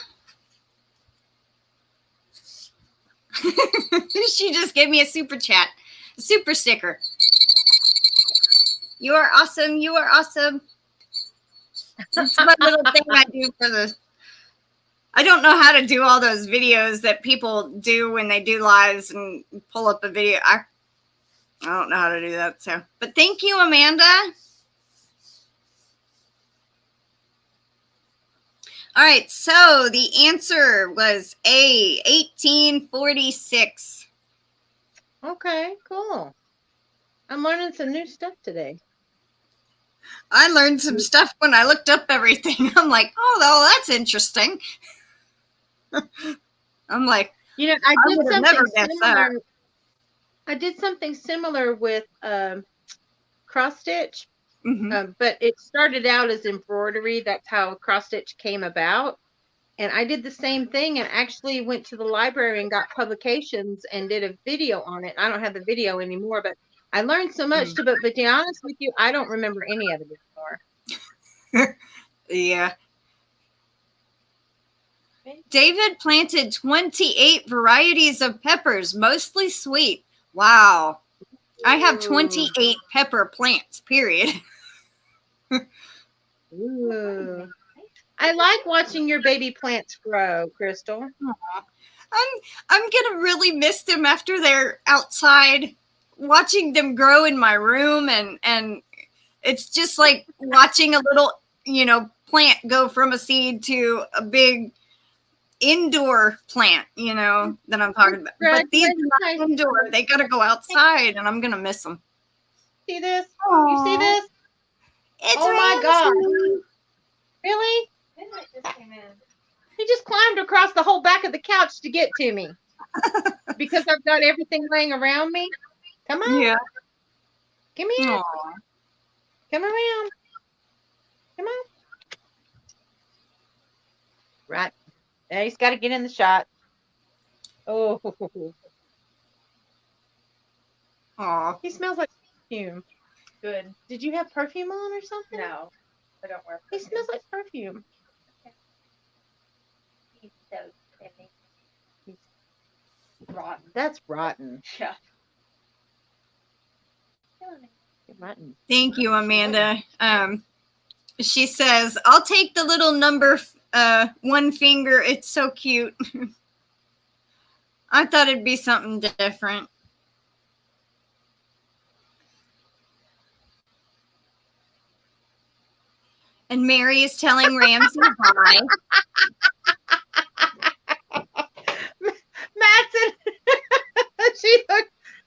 She just gave me a super chat, a super sticker. You are awesome. You are awesome. It's my little thing I do for the. I don't know how to do all those videos that people do when they do lives and pull up a video. I don't know how to do that. So, but thank you, Amanda. All right, so the answer was A, 1846. Okay, cool. I'm learning some new stuff today. I learned some stuff when I looked up everything. I'm like, oh, that's interesting. I'm like, you know, I would have never guessed that. I did something similar with cross stitch, but it started out as embroidery. That's how cross stitch came about. And I did the same thing and actually went to the library and got publications and did a video on it. I don't have the video anymore, but I learned so much. But to be honest with you, I don't remember any of it anymore. Yeah. David planted 28 varieties of peppers, mostly sweet. Wow. I have 28 pepper plants, period. Ooh. I like watching your baby plants grow, Crystal. I'm gonna really miss them after they're outside, watching them grow in my room, and it's just like watching a little, plant go from a seed to a big indoor plant, that I'm talking about. But these are not indoor; they gotta go outside, and I'm gonna miss them. See this? Aww. You see this? It's oh my God! Really? He just climbed across the whole back of the couch to get to me because I've got everything laying around me. Come on. Yeah. Come here. Aww. Come around. Come on. Right. Now he's got to get in the shot. Oh. Aww. He smells like perfume. Good. Did you have perfume on or something? No, I don't wear He perfume. smells like perfume. He's so pretty. He's rotten. That's rotten. Yeah. Rotten. Thank you, Amanda. She says, I'll take the little number one finger. It's so cute. I thought it'd be something different. And Mary is telling Ramsey hi. Madsen,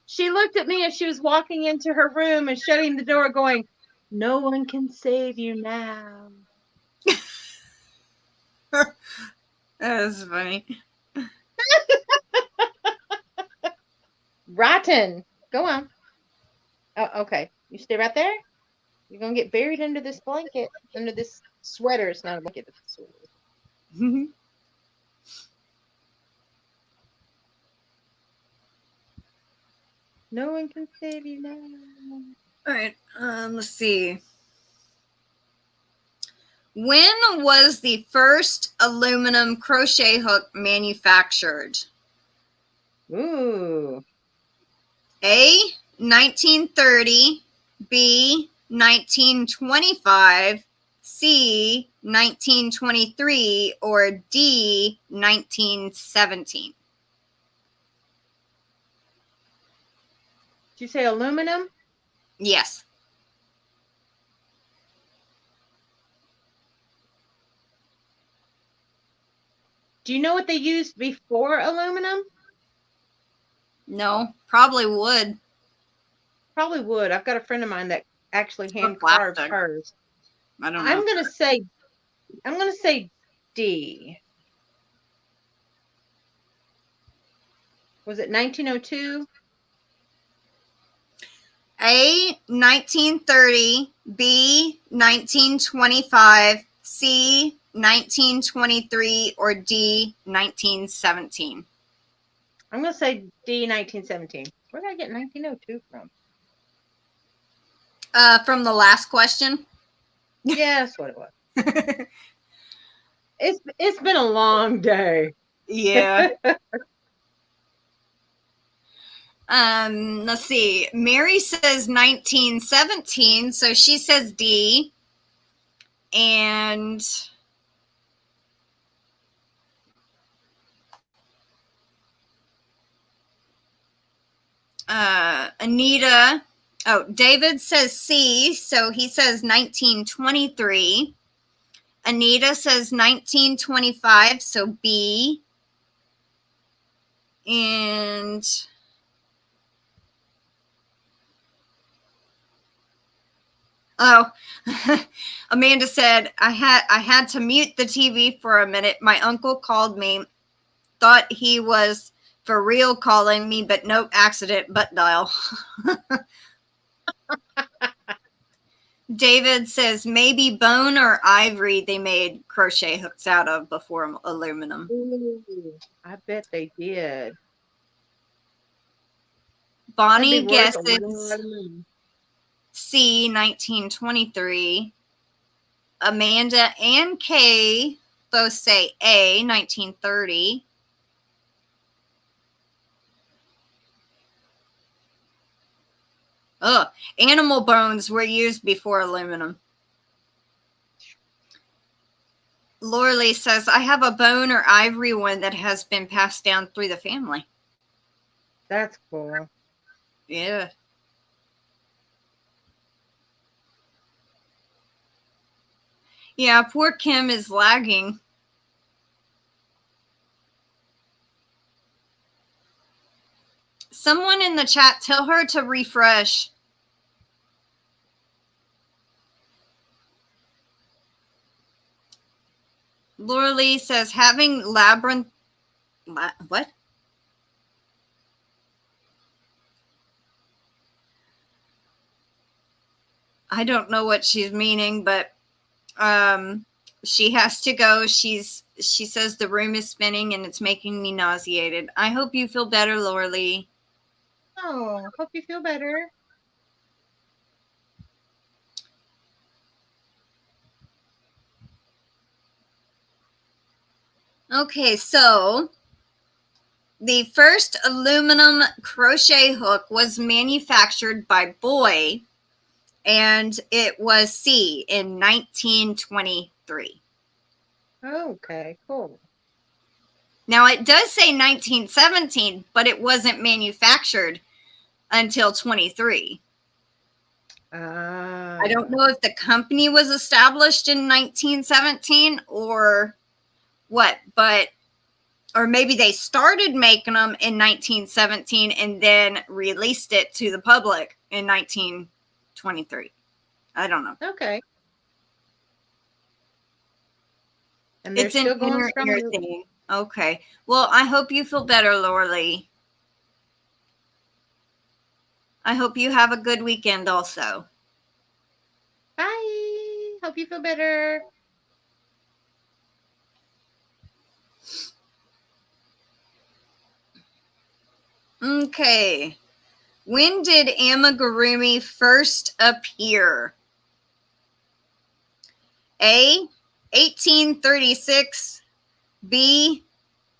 she looked at me as she was walking into her room and shutting the door going, no one can save you now. That was funny. Rotten. Go on. Oh, okay. You stay right there. You're going to get buried under this blanket, under this sweater. It's not a blanket, it's a sweater. No one can save you now. All right. Let's see. When was the first aluminum crochet hook manufactured? Ooh. A, 1930, B, 1925, C, 1923, or D, 1917? Did you say aluminum? Yes. Do you know what they used before aluminum? No, probably wood. Probably would. I've got a friend of mine that actually Or hand carves plastic. hers. I don't know. I'm gonna say D. Was it 1902? A, 1930, B, 1925, C, 1923, or D, 1917? I'm gonna say D, 1917. Where did I get 1902 from? From the last question. Yeah, that's what it was. It's been a long day. Yeah. Let's see. Mary says 1917, so she says D. And Anita, David says C, so he says 1923. Anita says 1925, so B. And Amanda said I had to mute the TV for a minute. My uncle called me, thought he was for real calling me, but nope, accident, butt dial. David says maybe bone or ivory they made crochet hooks out of before aluminum. Ooh, I bet they did. Bonnie That'd be worth a guesses lot of money. C, 1923. Amanda and Kay both say A, 1930. Animal bones were used before aluminum. Laura says, I have a bone or ivory one that has been passed down through the family. That's cool. Yeah. Yeah, poor Kim is lagging. Someone in the chat, tell her to refresh. Laura Lee says, having labyrinth... what? I don't know what she's meaning, but she has to go. She says the room is spinning and it's making me nauseated. I hope you feel better, Laura Lee. Oh, hope you feel better. Okay, so the first aluminum crochet hook was manufactured by Boy, and it was C in 1923. Okay, cool. Now, it does say 1917, but it wasn't manufactured until 23. I don't know if the company was established in 1917 or what, but or maybe they started making them in 1917 and then released it to the public in 1923. I don't know. Okay. And they're It's an still going inner strong. ear thing. Okay. Well, I hope you feel better, Laura Lee. I hope you have a good weekend also. Bye. Hope you feel better. Okay. When did amigurumi first appear? A, 1836, B,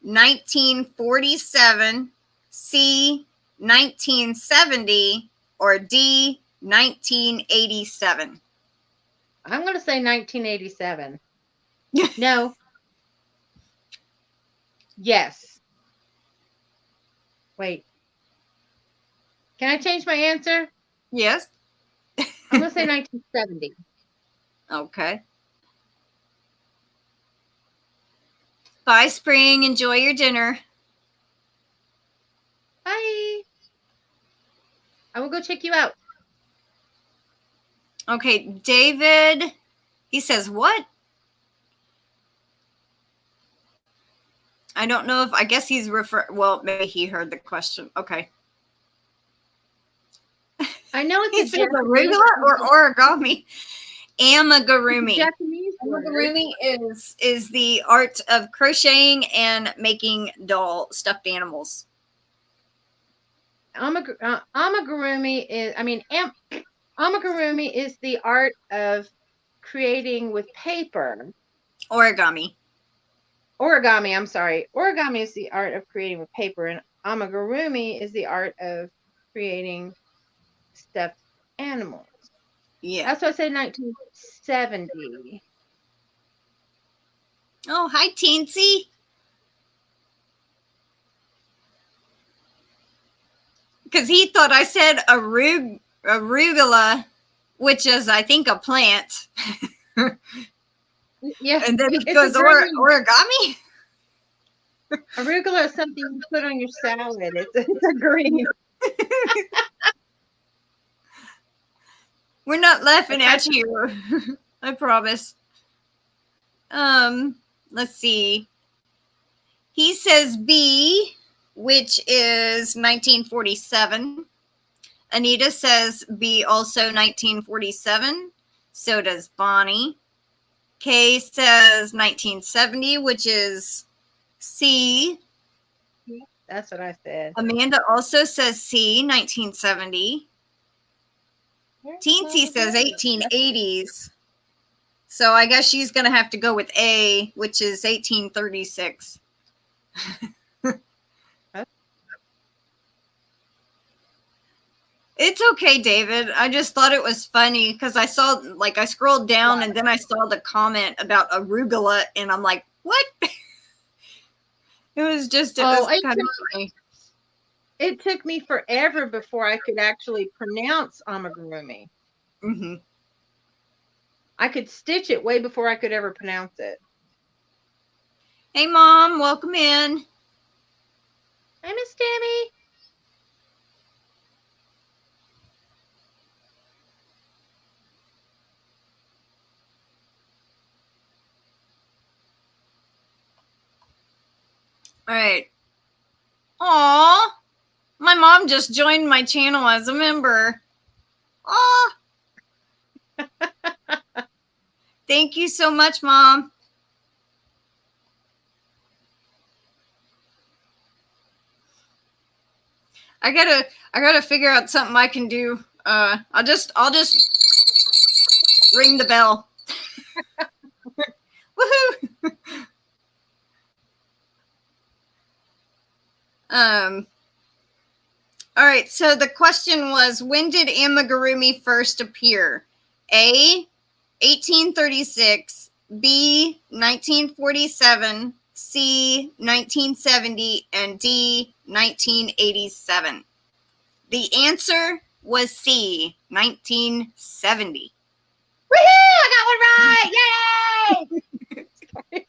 1947, C, 1970, or D, 1987? I'm going to say 1987. No. Yes. Wait. Can I change my answer? Yes. I'm going to say 1970. Okay. Bye, Spring. Enjoy your dinner. Bye. I will go check you out. Okay, David, he says, what? I don't know if, I guess he's well, maybe he heard the question. Okay. I know it's He says arugula or origami. Amigurumi. Japanese word. Amigurumi is the art of crocheting and making doll stuffed animals. Amigurumi is, amigurumi is the art of creating with paper. Origami. Origami, I'm sorry. Origami is the art of creating with paper, and amigurumi is the art of creating stuffed animals. Yeah. That's why I say 1970. Oh, hi, Teensy. Because he thought I said arugula, which is, I think, a plant. Yeah. And then he goes, origami? Arugula is something you put on your salad. It's a green. We're not laughing at you. I promise. Let's see. He says B, which is 1947. Anita says B, also 1947. So does Bonnie. Kay says 1970, which is C. That's what I said. Amanda also says C, 1970. Teensy says 1880s. So I guess she's going to have to go with A, which is 1836. It's okay, David. I just thought it was funny because I saw, like, I scrolled down and then I saw the comment about arugula, and I'm like, what? It was kind of funny. It took me forever before I could actually pronounce amigurumi. Mm-hmm. I could stitch it way before I could ever pronounce it. Hey, Mom. Welcome in. Hi, Miss Tammy. All right. Aw. My mom just joined my channel as a member. Aw. Thank you so much, Mom. I gotta figure out something I can do. I'll just ring the bell. Woohoo! All right, so the question was, when did amigurumi first appear? A, 1836, B, 1947, C, 1970, and D, 1987. The answer was C, 1970. Woohoo! I got one right! Yay!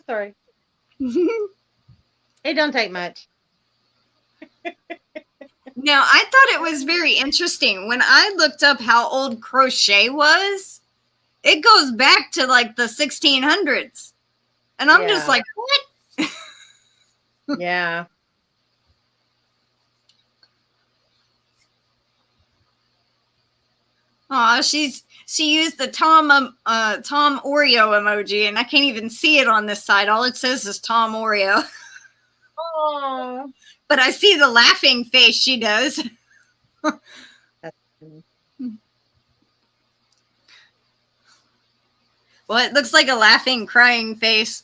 Sorry. It don't take much. Now, I thought it was very interesting. When I looked up how old crochet was, it goes back to like the 1600s. And I'm just like, what? Yeah. Aw, she used the Tom Oreo emoji, and I can't even see it on this side. All it says is Tom Oreo. Oh. But I see the laughing face she does. That's funny. Well, it looks like a laughing, crying face.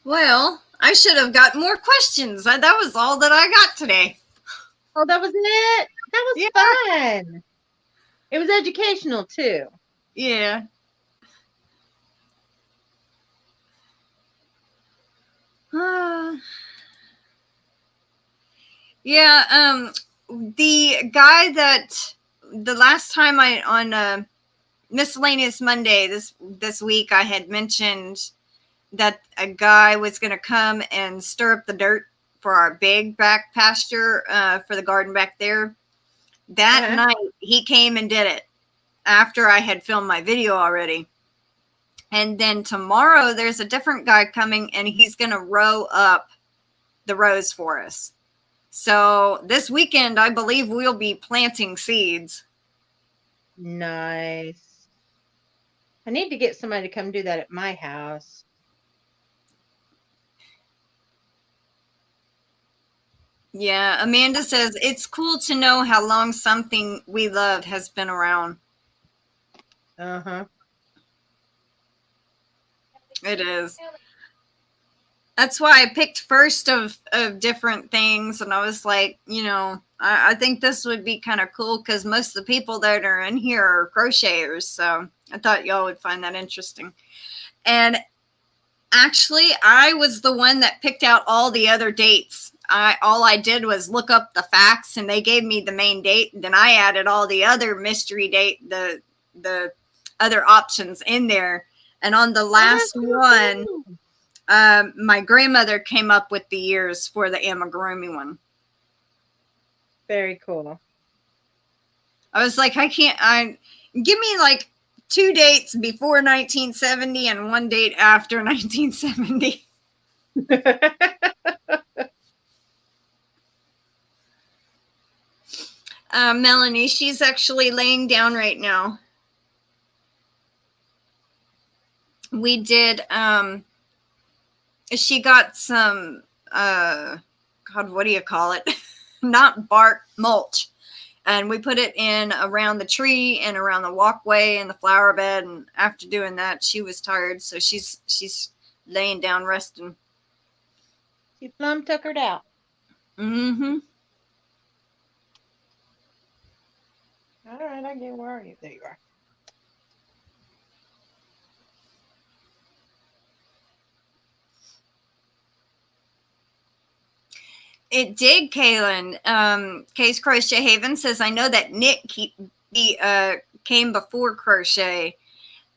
Well, I should have got more questions. That was all that I got today. Oh, that was it. That was fun. It was educational too. Yeah. Yeah, the guy that the last time I on Miscellaneous Monday this week I had mentioned that a guy was going to come and stir up the dirt for our big back pasture for the garden back there. That night he came and did it after I had filmed my video already. And then tomorrow there's a different guy coming and he's going to row up the rows for us. So this weekend, I believe we'll be planting seeds. Nice. I need to get somebody to come do that at my house. Yeah, Amanda says it's cool to know how long something we love has been around. Uh-huh. It is. That's why I picked first of different things. And I was like, you know, I think this would be kind of cool because most of the people that are in here are crocheters. So I thought y'all would find that interesting. And actually, I was the one that picked out all the other dates. All I did was look up the facts and they gave me the main date. Then I added all the other mystery date, the other options in there. And on the last one, my grandmother came up with the years for the amigurumi one. Very cool. I was like, give me like 2 dates before 1970 and 1 date after 1970. Melanie, she's actually laying down right now. We did, she got some, God, what do you call it? Not bark, mulch. And we put it in around the tree and around the walkway and the flower bed. And after doing that, she was tired. So she's laying down resting. She plumb tuckered out. Mm-hmm. All right, I get, where are you? There you are. It did, Kaylin. Case Crochet Haven says, I know that Nick came before Crochet.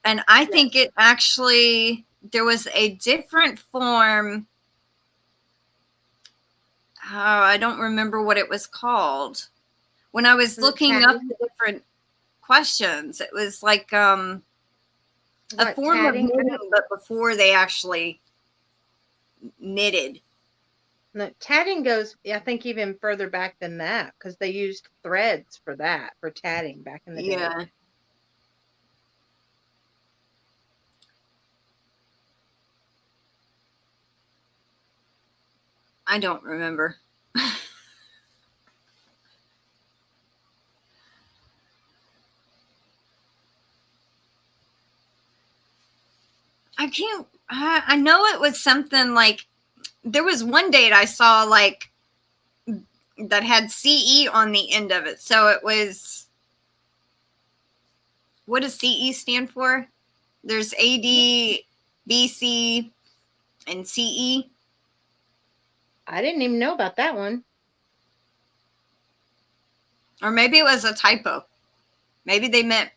And I think it actually, there was a different form. Oh, I don't remember what it was called. When I was looking up the different questions, it was like a form of knitting, but before they actually knitted. No, tatting goes, I think, even further back than that because they used threads for that, for tatting back in the day. Yeah. I don't remember. I know it was something like, there was one date I saw like that had CE on the end of it. So it was, what does CE stand for? There's AD, BC, and CE. I didn't even know about that one. Or maybe it was a typo. Maybe they meant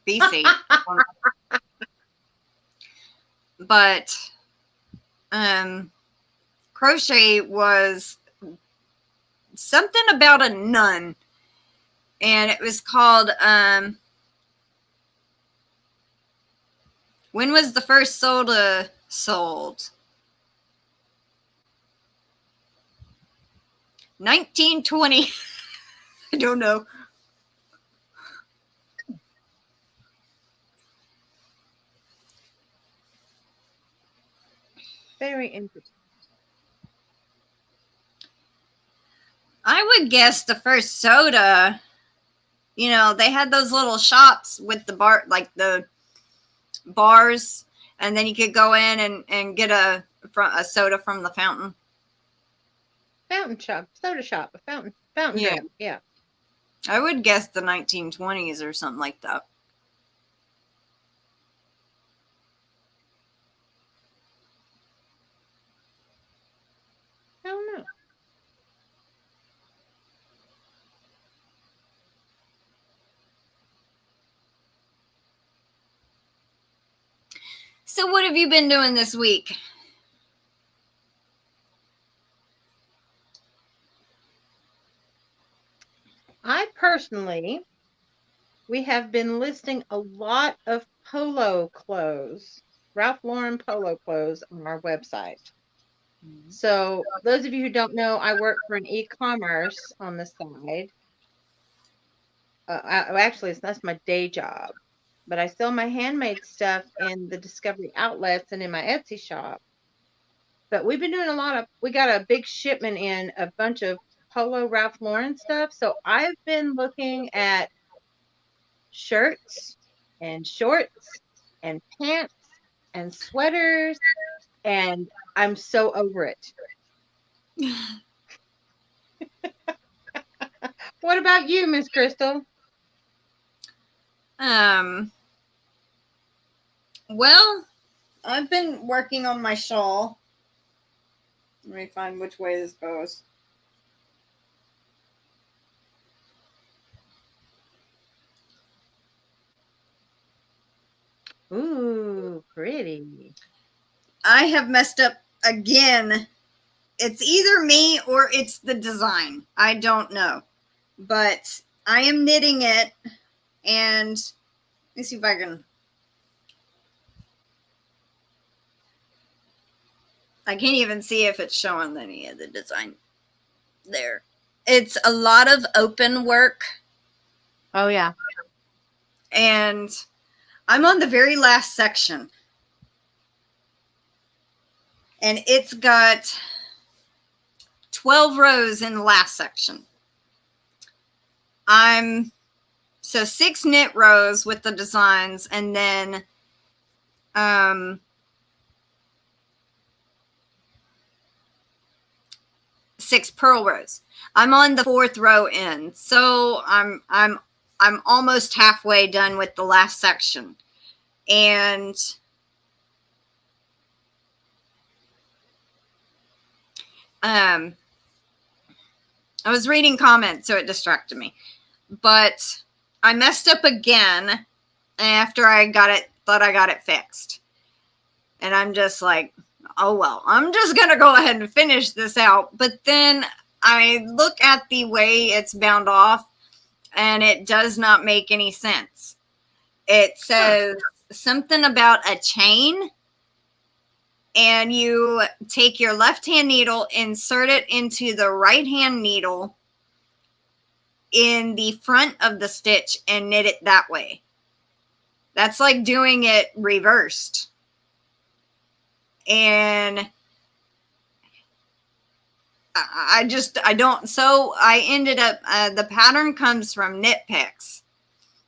BC. But crochet was something about a nun. And it was called, when was the first soda sold? 1920. I don't know. Very interesting. I would guess the first soda, you know, they had those little shops with the bar, like the bars, and then you could go in and get a soda from the fountain. Fountain shop, soda shop, a fountain Yeah. drink. Yeah. I would guess the 1920s or something like that. I don't know. So what have you been doing this week? I personally, we have been listing a lot of polo clothes, Ralph Lauren polo clothes on our website. So those of you who don't know, I work for an e-commerce on the side. Actually, that's my day job, but I sell my handmade stuff in the Discovery outlets and in my Etsy shop. But we've been doing we got a big shipment in a bunch of Polo Ralph Lauren stuff. So I've been looking at shirts and shorts and pants and sweaters, and I'm so over it. What about you, Miss Crystal? Well, I've been working on my shawl. Let me find which way this goes. Ooh, pretty. I have messed up again. It's either me or it's the design. I don't know. But I am knitting it, and let me see if I can. I can't even see if it's showing any of the design there. It's a lot of open work. Oh, yeah. And I'm on the very last section. And it's got 12 rows in the last section. So 6 knit rows with the designs, and then 6 purl rows. I'm on the 4th row in, so I'm almost halfway done with the last section. And I was reading comments, so it distracted me. But I messed up again after thought I got it fixed. And I'm just like, oh, well, I'm just going to go ahead and finish this out. But then I look at the way it's bound off, and it does not make any sense. It says something about a chain, and you take your left-hand needle, insert it into the right-hand needle in the front of the stitch, and knit it that way. That's like doing it reversed. And I ended up, the pattern comes from Knit Picks.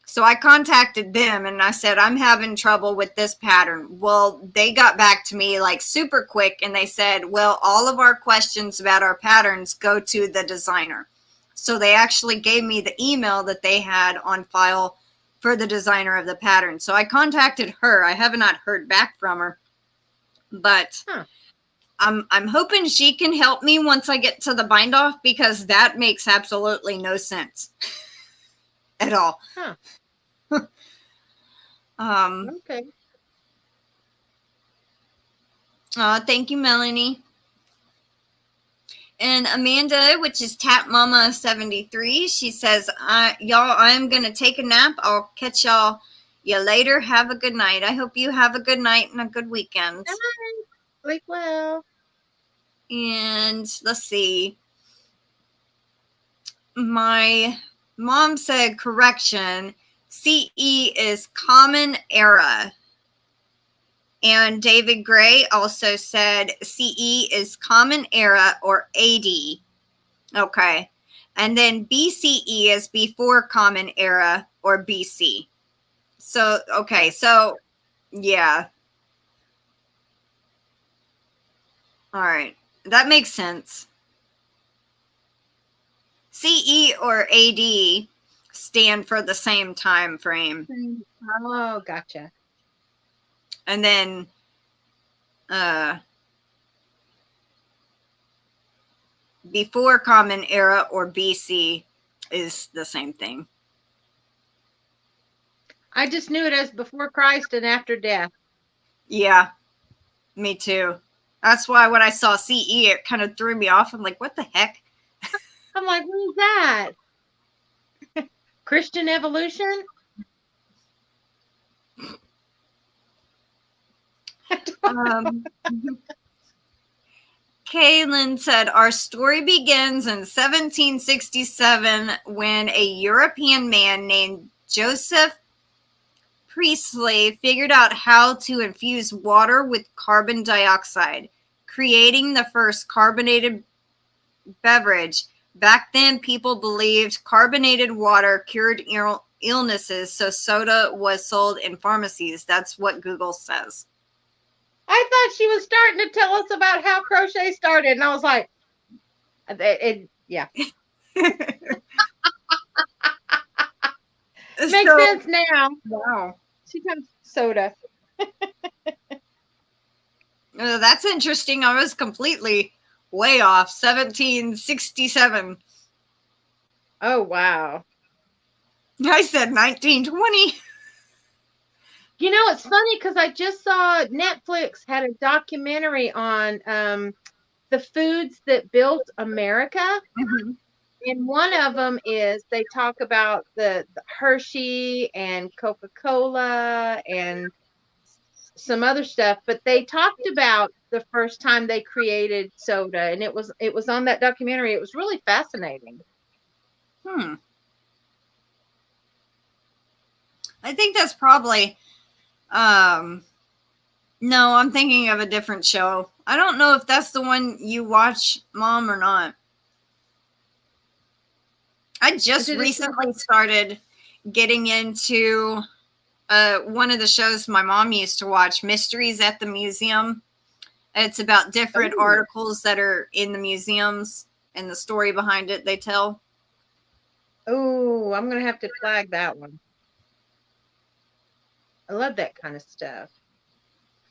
So I contacted them and I said, I'm having trouble with this pattern. Well, they got back to me like super quick, and they said, well, all of our questions about our patterns go to the designer. So they actually gave me the email that they had on file for the designer of the pattern. So I contacted her. I have not heard back from her, but I'm hoping she can help me once I get to the bind off, because that makes absolutely no sense at all. Okay. Thank you, Melanie. And Amanda, which is Tap Mama 73, she says, y'all, I'm going to take a nap. I'll catch y'all later. Have a good night. I hope you have a good night and a good weekend. Bye. Sleep well. And let's see. My mom said, correction, CE is Common Era. And David Gray also said CE is Common Era or AD. Okay. And then BCE is before Common Era or BC. So, okay, so yeah. All right, that makes sense. CE or AD stand for the same time frame. Oh, gotcha. And then before Common Era or BC is the same thing. I just knew it as before Christ and after death. Yeah, me too. That's why when I saw CE, it kind of threw me off. I'm like, what the heck? I'm like, what is that? Christian evolution? Kaylin said, our story begins in 1767 when a European man named Joseph Priestley figured out how to infuse water with carbon dioxide, creating the first carbonated beverage. Back then, people believed carbonated water cured illnesses, so soda was sold in pharmacies. That's what Google says. I thought she was starting to tell us about how crochet started, and I was like, yeah. Makes sense now. Wow. She comes soda. That's interesting. I was completely way off. 1767. Oh, wow. I said 1920. You know, it's funny because I just saw Netflix had a documentary on the foods that built America. Mm-hmm. And one of them is they talk about the Hershey and Coca-Cola and some other stuff, but they talked about the first time they created soda, and it was on that documentary. It was really fascinating. I think that's probably no, I'm thinking of a different show. I don't know if that's the one you watch, Mom, or not. I just recently started getting into one of the shows my mom used to watch, Mysteries at the Museum. It's about different articles that are in the museums and the story behind it they tell. Oh, I'm going to have to flag that one. I love that kind of stuff.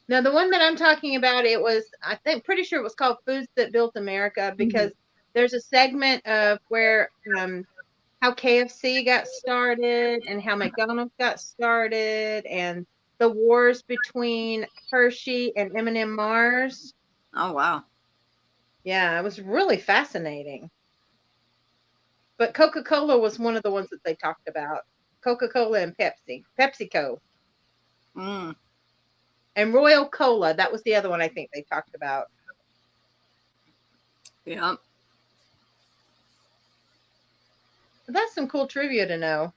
Now, the one that I'm talking about, it was, I think, pretty sure it was called Foods That Built America, because there's a segment of where how KFC got started and how McDonald's got started and the wars between Hershey and M&M Mars. Oh, wow. Yeah, it was really fascinating. But Coca-Cola was one of the ones that they talked about. Coca-Cola and Pepsi. PepsiCo. And Royal Cola. That was the other one I think they talked about. Yeah. That's some cool trivia to know.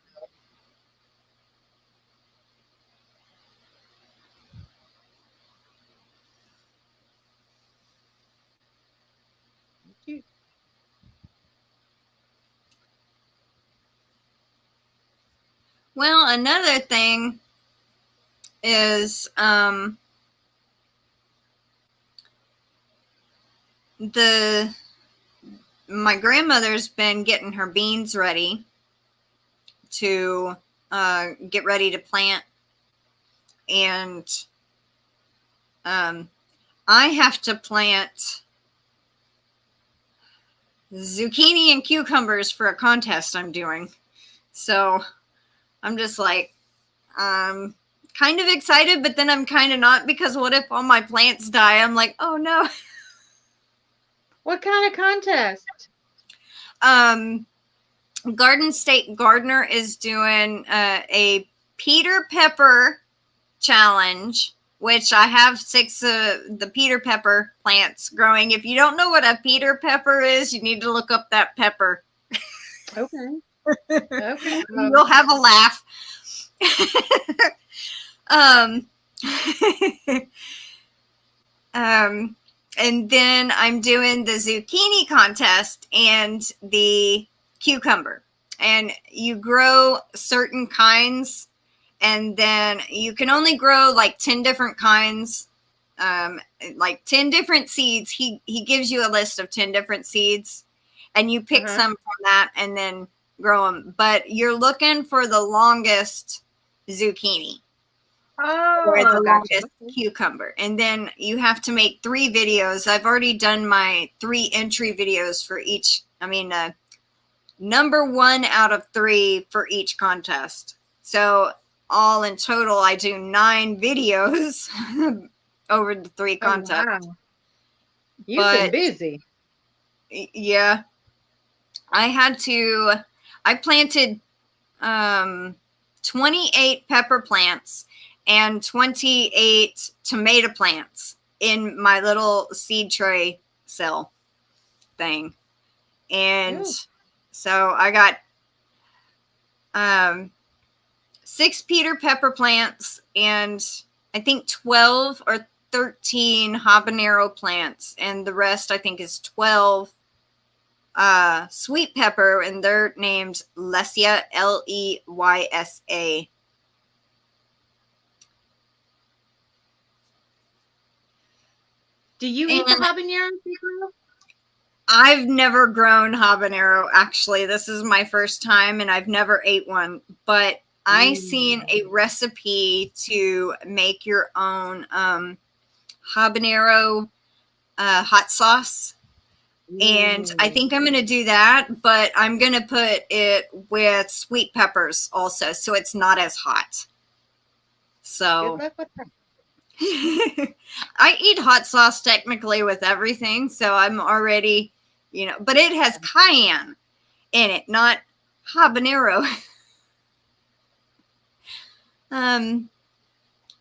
Well, another thing is my grandmother's been getting her beans ready to get ready to plant, and I have to plant zucchini and cucumbers for a contest I'm doing. So I'm just like, kind of excited, but then I'm kind of not, because what if all my plants die? I'm like, oh no. What kind of contest? Garden State Gardener is doing a Peter Pepper challenge, which I have 6 of the Peter Pepper plants growing. If you don't know what a Peter Pepper is, you need to look up that pepper. Okay. Okay. You'll have a laugh. And then I'm doing the zucchini contest, and the cucumber, and you grow certain kinds, and then you can only grow like 10 different kinds, like 10 different seeds. He gives you a list of 10 different seeds, and you pick some from that and then grow them. But you're looking for the longest zucchini or the longest cucumber. And then you have to make 3 videos. I've already done my 3 entry videos for each. I mean, number 1 out of 3 for each contest. So all in total, I do 9 videos over the 3 contests. Wow. You've been busy. Yeah. I planted 28 pepper plants and 28 tomato plants in my little seed tray cell thing. And so I got 6 Peter pepper plants and I think 12 or 13 habanero plants, and the rest I think is 12 sweet pepper, and they're named Leysa, Leysa. Do you eat the habanero? I've never grown habanero. Actually, this is my first time, and I've never ate one. But I seen a recipe to make your own habanero hot sauce. And I think I'm going to do that, but I'm going to put it with sweet peppers also, so it's not as hot. So good luck with that. I eat hot sauce technically with everything, so I'm already, but it has cayenne in it, not habanero.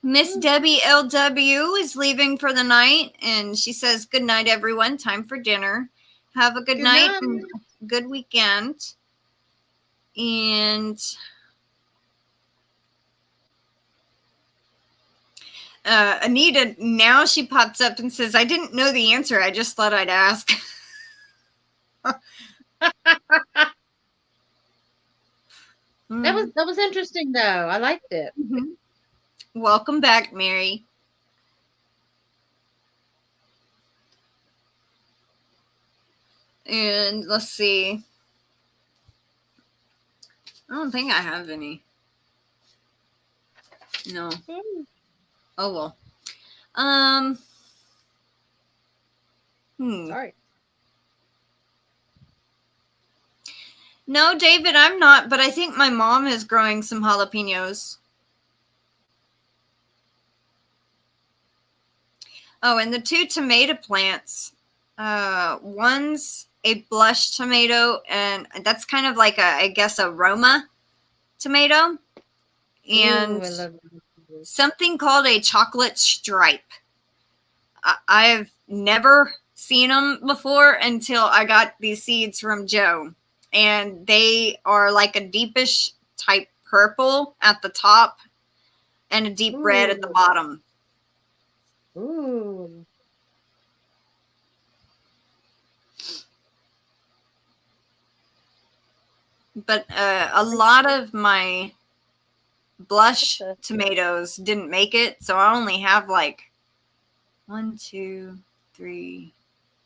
Miss Debbie LW is leaving for the night, and she says, "Good night, everyone. Time for dinner. Have a good night and good weekend." And Anita, now she pops up and says, "I didn't know the answer. I just thought I'd ask." That was interesting though. I liked it. Welcome back, Mary. And let's see. I don't think I have any. No. Oh well. Sorry. No, David, I'm not, but I think my mom is growing some jalapenos. Oh, and the 2 tomato plants. One's a blush tomato, and that's kind of like I guess, a Roma tomato. And something called a chocolate stripe. I've never seen them before until I got these seeds from Joe. And they are like a deepish type purple at the top and a deep red at the bottom. Ooh. But a lot of my blush tomatoes didn't make it, so I only have like 1, 2, 3,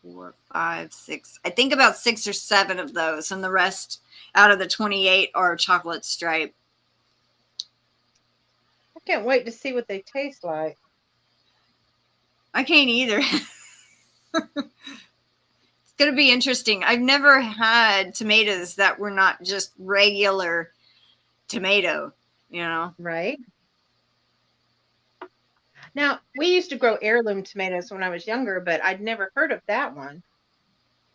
4, 5, 6. I think about 6 or 7 of those, and the rest out of the 28 are chocolate stripe. I can't wait to see what they taste like. I can't either. It's going to be interesting. I've never had tomatoes that were not just regular tomato, Right. Now, we used to grow heirloom tomatoes when I was younger, but I'd never heard of that one.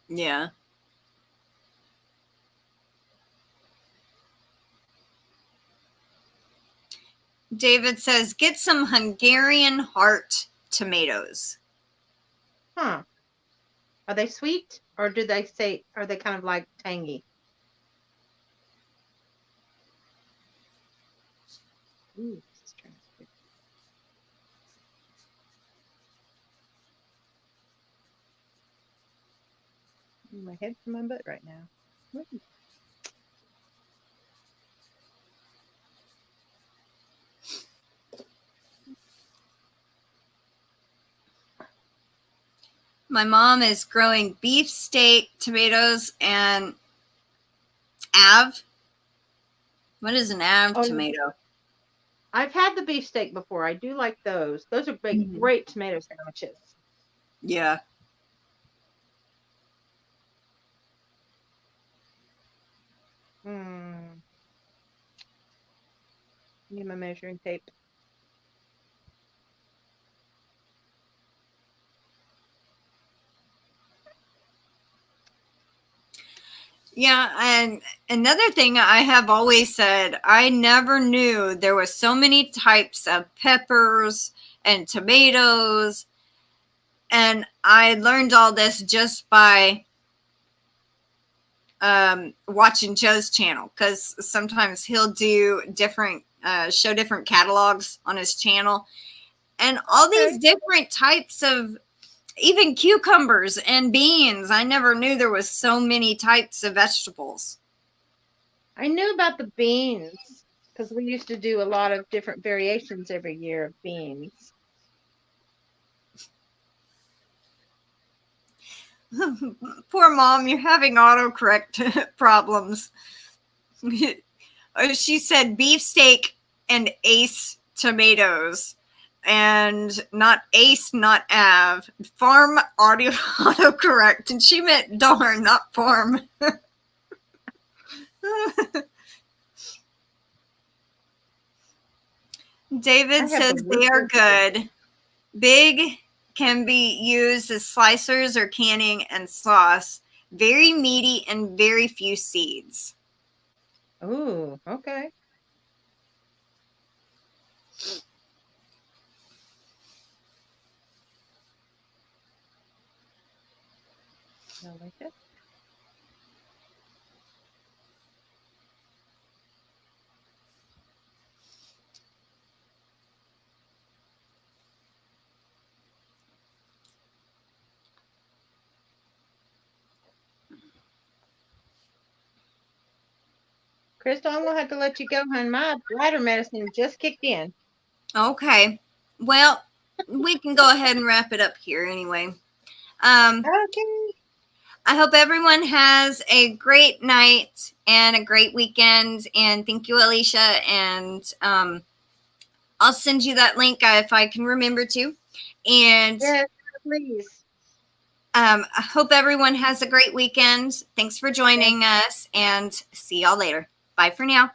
Yeah. David says, get some Hungarian heart tomatoes. Huh. Are they sweet, or are they kind of like tangy? Ooh, my head from my butt right now. My mom is growing beefsteak, tomatoes, and Av. What is an Av Oh, tomato? I've had the beefsteak before. I do like those. Those are Mhm. great tomato sandwiches. Yeah. Need my measuring tape. Yeah, and another thing I have always said, I never knew there were so many types of peppers and tomatoes, and I learned all this just by watching Joe's channel, because sometimes he'll do different show different catalogs on his channel, and all these different types of even cucumbers and beans. I never knew there was so many types of vegetables. I knew about the beans because we used to do a lot of different variations every year of beans. Poor mom, you're having autocorrect problems. She said beefsteak and ace tomatoes, and not ace, not Av. Farm audio autocorrect, and she meant darn, not farm. David says they are good. Big can be used as slicers or canning and sauce. Very meaty and very few seeds. Oh, okay. I like it. Crystal, I'm gonna have to let you go, hon. My bladder medicine just kicked in. Okay. Well, we can go ahead and wrap it up here anyway. Okay. I hope everyone has a great night and a great weekend. And thank you, Alishia. And I'll send you that link if I can remember to. And yes, please. I hope everyone has a great weekend. Thanks for joining us, and see y'all later. Bye for now.